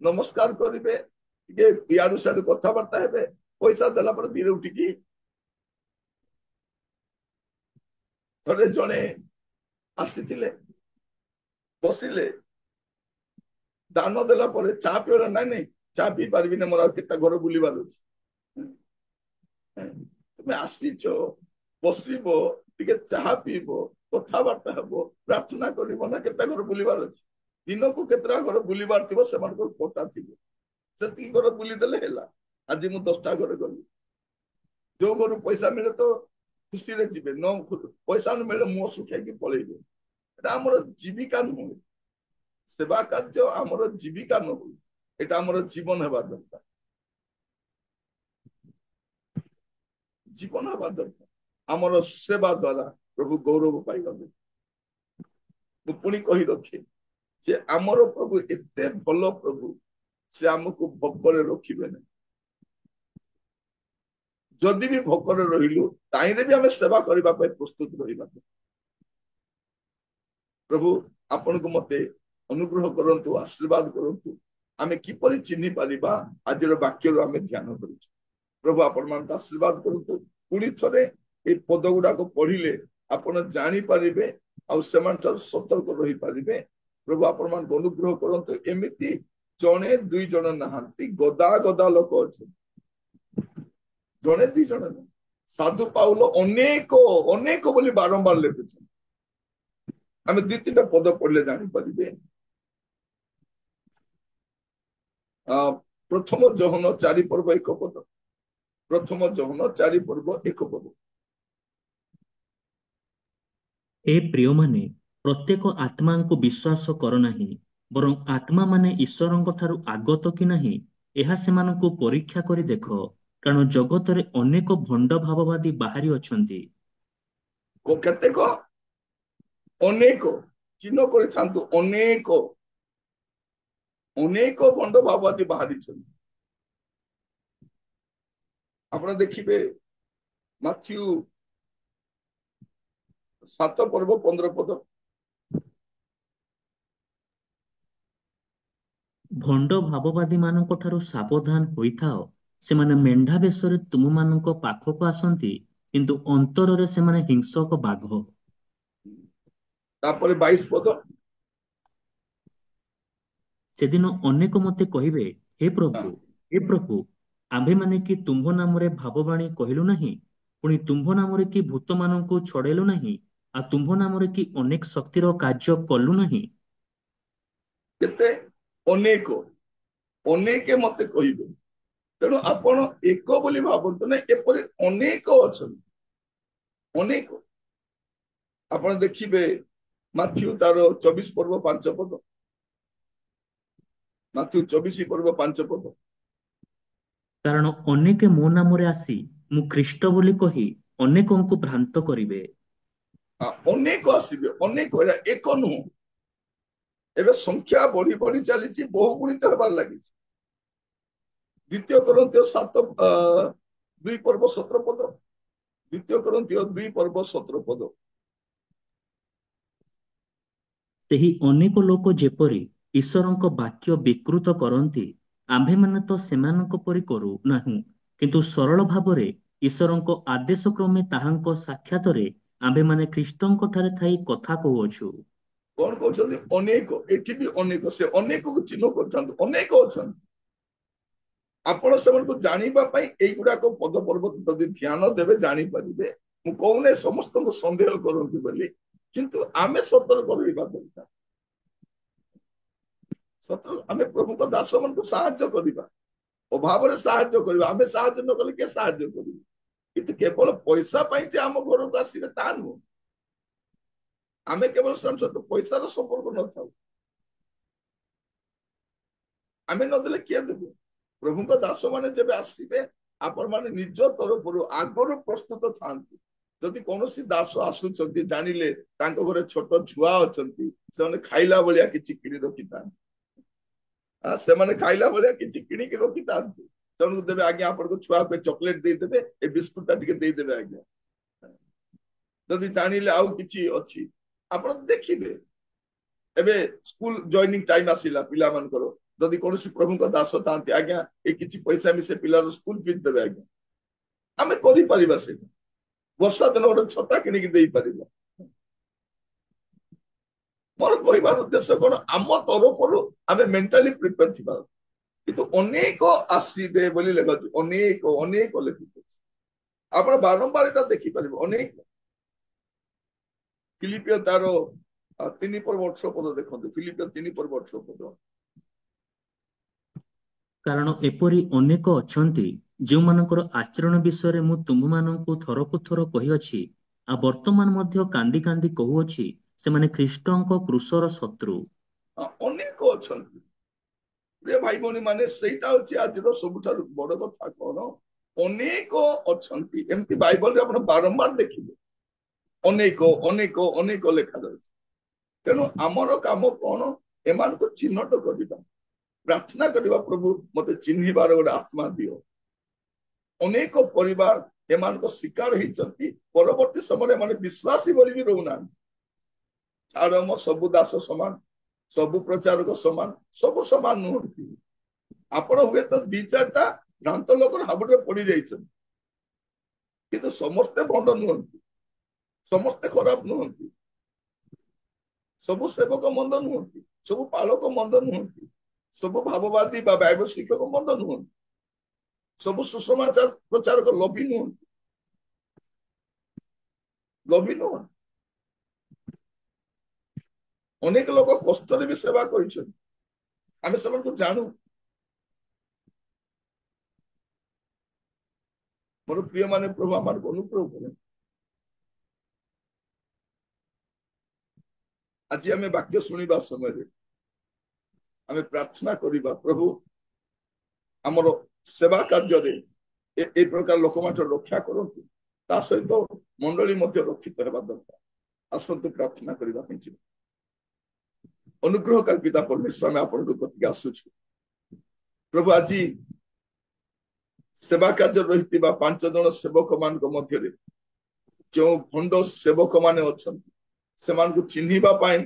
ନମସ୍କାର କରିବେ, ଟିକେ ଇଆଡୁ ସିଆଡୁ କଥାବାର୍ତ୍ତା ହେବେ, ପଇସା ଦେଲା ପରେ ଧୀରେ ଉଠିକି ଥରେ ଜଣେ ଆସିଥିଲେ, ବସିଲେ, ଦାନ ଦେଲା ପରେ ଚା ପିଇଲା, ନାଇଁ ନାଇଁ ଚା ପିଇ ପାରିବିନି, ମୋର ଆଉ କେତେ ଘର ବୁଲିବାର ଅଛି। ତୁମେ ଆସିଛ, ବସିବ, ଟିକେ ଚାହା ପିଇବ, କଥାବାର୍ତ୍ତା ହେବ, ପ୍ରାର୍ଥନା କରିବ ନା କେତେ ଘର ବୁଲିବାର ଅଛି? ଦିନକୁ କେତେଟା ଘର ବୁଲିବାର ଥିବ, ସେମାନଙ୍କର କୋଟା ଥିବ, ସେତିକି ଘର ବୁଲିଦେଲେ ହେଲା। ଆଜି ମୁଁ 10ଟା ଘରେ ଗଲି, ଯୋଉ ଘରୁ ପଇସା ମିଳେ ତ ଖୁସିରେ ଯିବେ, ନ ପଇସା ନ ମିଳେ ମୁହଁ ଶୁଖେଇକି ପଳେଇବେ। ଏଟା ଆମର ଜୀବିକା ନୁହେଁ, ସେବା କାର୍ଯ୍ୟ ଆମର ଜୀବିକା ନୁହେଁ, এটা ଆମର ଜୀବନ ହେବା ଦରକାର, ଜୀବନ ହେବା ଦରକାର। ଆମର ସେବା ଦ୍ୱାରା ପ୍ରଭୁ ଗୌରବ ପାଇଗଲେ। ମୁଁ ପୁଣି କହି ରଖେ ଯେ ଆମର ପ୍ରଭୁ ଏତେ ଭଲ ପ୍ରଭୁ, ସେ ଆମକୁ ଭୋକରେ ରଖିବେନି। ଯଦି ବି ଭୋକରେ ରହିଲୁ ତାହିଁରେ ବି ଆମେ ସେବା କରିବା ପାଇଁ ପ୍ରସ୍ତୁତ ରହିବା। ପ୍ରଭୁ ଆପଣଙ୍କୁ ମତେ ଅନୁଗ୍ରହ କରନ୍ତୁ, ଆଶୀର୍ବାଦ କରନ୍ତୁ। ଆମେ କିପରି ଚିହ୍ନି ପାରିବା ଆଜିର ବାକ୍ୟରୁ ଆମେ ଧ୍ୟାନ କରୁଛୁ। ପ୍ରଭୁ ଆପଣମାନଙ୍କୁ ଆଶୀର୍ବାଦ କରନ୍ତୁ। ପୁଣି ଥରେ ଏଇ ପଦ ଗୁଡାକ ପଢିଲେ ଆପଣ ଜାଣିପାରିବେ ଆଉ ସେମାନଙ୍କର ସତର୍କ ରହିପାରିବେ। ପ୍ରଭୁ ଆପଣମାନଙ୍କୁ ଅନୁଗ୍ରହ କରନ୍ତୁ। ଏମିତି ଜଣେ ଦୁଇ ଜଣ ନାହାନ୍ତି, ଗଦା ଗଦା ଲୋକ ଅଛନ୍ତି, ଜଣେ ଦୁଇ ଜଣ ନାହିଁ। ସାଧୁ ପାଉଲ ଅନେକ ଅନେକ ବୋଲି ବାରମ୍ବାର ଲେଖୁଛନ୍ତି। ଆମେ 2-3ଟା ପଦ ପଢିଲେ ଜାଣିପାରିବେ। ପ୍ରଥମ ଯୋହନ 4 ପର୍ବ 1 ପଦ, ପ୍ରଥମ ଯୋହନ 4 ପର୍ବ 1 ପଦ। ଏ ପ୍ରିୟମାନେ, ପ୍ରତ୍ୟେକ ଆତ୍ମାଙ୍କୁ ବିଶ୍ୱାସ କର ନାହିଁ, ବରଂ ଆତ୍ମା ମାନେ ଈଶ୍ୱରଙ୍କ ଠାରୁ ଆଗତ କି ନାହିଁ ଏହା ସେମାନଙ୍କୁ ପରୀକ୍ଷା କରି ଦେଖ, କାରଣ ଜଗତରେ ଅନେକ ଭଣ୍ଡ ଭାବବାଦୀ ବାହାରି ଅଛନ୍ତି। କେତେକ? ଅନେକ। ଚିହ୍ନ କରିଥାନ୍ତୁ, ଅନେକ ଅନେକ ଭଣ୍ଡ ଭାବବାଦୀ ବାହାରିଛନ୍ତି। ଆପଣ ଦେଖିବେ ମାଥ୍ୟୁ 7 ପର୍ବ 15 ପଦ। ଭଣ୍ଡ ଭାବବାଦୀ ମାନଙ୍କ ଠାରୁ ସାବଧାନ ହୋଇଥାଅ, ସେମାନେ ମେଣ୍ଢା ବେଶରେ ତୁମମାନଙ୍କ ପାଖକୁ ଆସନ୍ତି, କିନ୍ତୁ ଅନ୍ତରରେ ସେମାନେ ହିଂସକ ବାଘ। ତାପରେ 22 ପଦ। ସେଦିନ ଅନେକ ମତେ କହିବେ, ହେ ପ୍ରଭୁ, ହେ ପ୍ରଭୁ, ଆମ୍ଭେମାନେ କି ତୁମ୍ଭ ନାମରେ ଭାବବାଣୀ କହିଲୁ ନାହିଁ, ପୁଣି ତୁମ୍ଭ ନାମରେ କି ଭୂତମାନଙ୍କୁ ଛଡେଇଲୁ ନାହିଁ, ଆଉ ତୁମ୍ଭ ନାମରେ କି ଅନେକ ଶକ୍ତିର କାର୍ଯ୍ୟ କଲୁ ନାହିଁ? କେତେ? ଅନେକ। ଅନେକ ମତେ କହିବେ। ତେଣୁ ଆପଣ ଏକ ବୋଲି ଭାବନ୍ତୁ ନା, ଏପରି ଅନେକ ଅଛନ୍ତି, ଅନେକ। ଆପଣ ଦେଖିବେ ମାଥ୍ୟୁ ତାର 24 ପର୍ବ 5 ପଦ, ମାଥ୍ୟୁ 24 ପର୍ବ 5 ପଦ। କାରଣ ଅନେକେ ମୋ ନାମରେ ଆସି ମୁଁ ଖ୍ରୀଷ୍ଟ ବୋଲି କହି ଅନେକଙ୍କୁ ଭ୍ରାନ୍ତ କରିବେ। ଅନେକ ଆସିବେ, ଅନେକ, ଏକ ନୁହଁ। ଏବେ ସଂଖ୍ୟା ବଢି ବଢି ଚାଲିଛି, ବହୁ ଗୁଣିତ ହେବାର ଲାଗିଛି। 2 Corinthians 2 ପର୍ବ 17 ପଦ, 2 Corinthians 2 ପର୍ବ 17 ପଦ। ସେହି ଅନେକ ଲୋକ ଯେପରି ଈଶ୍ୱରଙ୍କ ବାକ୍ୟ ବିକୃତ କରନ୍ତି, ଆମ୍ଭେମାନେ ତ ସେମାନଙ୍କ ପରି କରୁ ନାହୁଁ, କିନ୍ତୁ ସରଳ ଭାବରେ ଈଶ୍ୱରଙ୍କ ଆଦେଶ କ୍ରମେ ତାହାଙ୍କ ସାକ୍ଷାତରେ ଆମ୍ଭେମାନେ ଖ୍ରୀଷ୍ଟଙ୍କ ଠାରେ ଥାଇ କଥା କହୁଅଛୁ। କଣ କହୁଛନ୍ତି? ଅନେକ। ଏଠି ବି ଅନେକ, ସେ ଅନେକକୁ ଚିହ୍ନ କରୁଛନ୍ତି, ଅନେକ ଅଛନ୍ତି। ଆପଣ ସେମାନଙ୍କୁ ଜାଣିବା ପାଇଁ ଏଇଗୁଡାକ ପଦ ପର୍ବ ଯଦି ଧ୍ୟାନ ଦେବେ ଜାଣିପାରିବେ। ମୁଁ କହୁନି ସମସ୍ତଙ୍କୁ ସନ୍ଦେହ କରନ୍ତୁ ବୋଲି, କିନ୍ତୁ ଆମେ ସତର୍କ ରହିବା ଦରକାର। ଆମେ ପ୍ରଭୁଙ୍କ ଦାସ ମାନଙ୍କୁ ସାହାଯ୍ୟ କରିବା, ଅଭାବରେ ସାହାଯ୍ୟ କରିବା। ଆମେ ସାହାଯ୍ୟ ନ କଲେ କିଏ ସାହାଯ୍ୟ କରିବ? କିନ୍ତୁ କେବଳ ପଇସା ପାଇଁ ଯେ ଆମ ଘରକୁ ଆସିବେ ତାହା ନୁହଁ। ଆମେ କେବଳ ସେମାନଙ୍କ ସହିତ ପଇସାର ସମ୍ପର୍କ ନଥାଉ, ଆମେ ନଦେଲେ କିଏ ଦେବେ? ପ୍ରଭୁଙ୍କ ଦାସ ମାନେ ଯେବେ ଆସିବେ, ଆପଣ ମାନେ ନିଜ ତରଫରୁ ଆଗରୁ ପ୍ରସ୍ତୁତ ଥାଆନ୍ତୁ। ଯଦି କୌଣସି ଦାସ ଆସୁଛନ୍ତି, ଜାଣିଲେ ତାଙ୍କ ଘରେ ଛୋଟ ଛୁଆ ଅଛନ୍ତି, ସେମାନେ ଖାଇଲା ଭଳିଆ କିଛି କିଣି ରଖିଥାନ୍ତି, ସେମାନେ ଖାଇଲା ଭଳିଆ କିଛି କିଣିକି ରଖିଥାନ୍ତି, ସେମାନଙ୍କୁ ଦେବେ ଆଜ୍ଞା ଆପଣଙ୍କ ଛୁଆକୁ ଚକୋଲେଟ ଦେଇଦେବେ, ଏ ବିସ୍କୁଟ ଟା ଟିକେ ଦେଇଦେବେ ଆଜ୍ଞା, ଯଦି ଜାଣିଲେ ଆଉ କିଛି ଅଛି ଆପଣ ଦେଖିବେ। ଏବେ ସ୍କୁଲ ଜଏନିଂ ଟାଇମ ଆସିଲା ପିଲାମାନଙ୍କର, ଯଦି କୌଣସି ପ୍ରଭୁଙ୍କ ଦାସ ଥାନ୍ତି ଆଜ୍ଞା ଏ କିଛି ପଇସା ମିଶେ ପିଲାର ସ୍କୁଲ ଫିସ୍ ଦେବେ ଆଜ୍ଞା, ଆମେ କରିପାରିବା ସେଇଟା। ବର୍ଷା ଦିନ ଗୋଟେ ଛତା କିଣିକି ଦେଇପାରିବା। ମୋର କହିବାର ଉଦ୍ଦେଶ୍ୟ କଣ, ଆମ ତରଫରୁ ଆମେ ମେଣ୍ଟାଲି ପ୍ରିପେୟାର ଥିବା, କିନ୍ତୁ ଅନେକ ଆସିବେ ବୋଲି ଲେଖାଉଛି, ଅନେକ ଅନେକ ଲେଖୁଛି, ଆପଣ ବାରମ୍ବାର ଏଟା ଦେଖିପାରିବେ ଅନେକ। ଫିଲିପିଓ ତାର 3 ବର୍ଷ ପଦ ଦେଖନ୍ତୁ, ଫିଲିପିଓ 3 ବର୍ଷ ପଦ। କାରଣ ଏପରି ଅନେକ ଅଛନ୍ତି ଯେଉଁମାନଙ୍କର ଆଚରଣ ବିଷୟରେ ମୁଁ ତୁମମାନଙ୍କୁ ଥରକୁ ଥର କହିଅଛି, ଆଉ ବର୍ତ୍ତମାନ ମଧ୍ୟ କାନ୍ଦି କାନ୍ଦି କହୁଅଛି, ସେମାନେ ଖ୍ରୀଷ୍ଟଙ୍କ କ୍ରୁଶର ଶତ୍ରୁ। ଅନେକ ଅଛନ୍ତି ପ୍ରିୟ ଭାଇ ଭଉଣୀ ମାନେ, ସେଇଟା ହଉଛି ଆଜିର ସବୁଠାରୁ ବଡ କଥା। କଣ, ଅନେକ ଅଛନ୍ତି ଏମିତି ବାଇବଲରେ ଆପଣ ବାରମ୍ବାର ଦେଖିବେ, ଅନେକ ଅନେକ ଅନେକ ଲେଖା ଯାଉଛି। ତେଣୁ ଆମର କାମ କଣ, ଏମାନଙ୍କୁ ଚିହ୍ନଟ କରିବା, ପ୍ରାର୍ଥନା କରିବା, ପ୍ରଭୁ ମତେ ଚିହ୍ନିବାର ଗୋଟେ ଆତ୍ମା ଦିଅ। ଅନେକ ପରିବାର ଏମାନଙ୍କ ଶିକାର ହେଇଛନ୍ତି, ପରବର୍ତ୍ତୀ ସମୟରେ ଏମାନେ ବିଶ୍ୱାସୀ ବୋଲି ବି ରହୁନାହାନ୍ତି। ଛାଡ଼ ମୋ ସବୁ ଦାସ ସମାନ, ସବୁ ପ୍ରଚାରକ ସମାନ, ସବୁ ସମାନ ନୁହନ୍ତି। ଆପଣ ହୁଏତ 2-4ଟା ଭ୍ରାନ୍ତ ଲୋକର ହାବୁଡରେ ପଡି ଯାଇଛନ୍ତି, କିନ୍ତୁ ସମସ୍ତେ ଭଣ୍ଡ ନୁହନ୍ତି, ସମସ୍ତେ ଖରାପ ନୁହନ୍ତି, ସବୁ ସେବକ ମନ୍ଦ ନୁହନ୍ତି, ସବୁ ପାଳକ ମନ୍ଦ ନୁହନ୍ତି, ସବୁ ଭାବବାଦୀ ବା ବାଇବଲ ଶିକ୍ଷକ ମନ୍ଦ ନୁହନ୍ତି, ସବୁ ସୁସମାଚାର ପ୍ରଚାରକ ଲୋଭୀ ନୁହନ୍ତି, ଲୋଭୀ ନୁହନ୍ତି। ଅନେକ ଲୋକ କଷ୍ଟରେ ବି ସେବା କରିଛନ୍ତି, ଆମେ ସେମାନଙ୍କୁ ଜାଣୁ। ମୋର ପ୍ରିୟ ମାନେ, ପ୍ରଭୁ ଆମକୁ ଅନୁଗ୍ରହ କରେন। ଆଜି ଆମେ ବାକ୍ୟ ଶୁଣିବା ସମୟରେ ଆମେ ପ୍ରାର୍ଥନା କରିବା, ପ୍ରଭୁ ଆମର ସେବା କାର୍ଯ୍ୟରେ এই ପ୍ରକାର ଲୋକମାନଙ୍କୁ ରକ୍ଷା କରନ୍ତୁ, ତା ସହିତ ମଣ୍ଡଳୀ ମଧ୍ୟ ରକ୍ଷିତ ହେବା ଦରକାର। ଆସନ୍ତୁ ପ୍ରାର୍ଥନା କରିବା ପାଇଁ ଯିବା। ଅନୁଗ୍ରହକାରୀ ପିତା ପରମେଶ୍ୱର, ଆମେ ଆପଣଙ୍କ କତିକି ଆସୁଛୁ ପ୍ରଭୁ। ଆଜି ସେବା କାର୍ଯ୍ୟ ରହିଥିବା 5 ଜଣ ସେବକ ମାନଙ୍କ ମଧ୍ୟରେ ଯେଉଁ ଭଣ୍ଡ ସେବକ ମାନେ ଅଛନ୍ତି, ସେମାନଙ୍କୁ ଚିହ୍ନିବା ପାଇଁ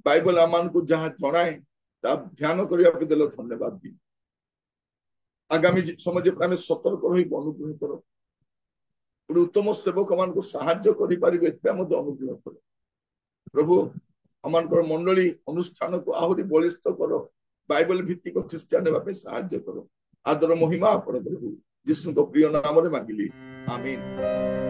ବାଇବଲ ଆମମାନଙ୍କୁ ଯାହା ଜଣାଏ ତାହା ଧ୍ୟାନ କରିବା ପାଇଁ ଦେଲେ ଧନ୍ୟବାଦ ଦିଅ। ଆଗାମୀ ସମୟ ଯେପରି ଆମେ ସତର୍କ ରହିବୁ, ଅନୁଗ୍ରହ କର। ଗୋଟେ ଉତ୍ତମ ସେବକ ମାନଙ୍କୁ ସାହାଯ୍ୟ କରିପାରିବେ, ଏଥିପାଇଁ ମଧ୍ୟ ଅନୁଗ୍ରହ କର ପ୍ରଭୁ। ଆମମାନଙ୍କର ମଣ୍ଡଳୀ ଅନୁଷ୍ଠାନକୁ ଆହୁରି ବଳିଷ୍ଠ କର, ବାଇବଲ ଭିତ୍ତିକ ଖ୍ରୀଷ୍ଟିଆନ ହେବା ପାଇଁ ସାହାଯ୍ୟ କର। ଆଦର ମହିମା ଆପଣଙ୍କର ହଉ, ଯୀଶୁଙ୍କ ପ୍ରିୟ ନାମରେ ମାଗିଲି, ଆମିନ।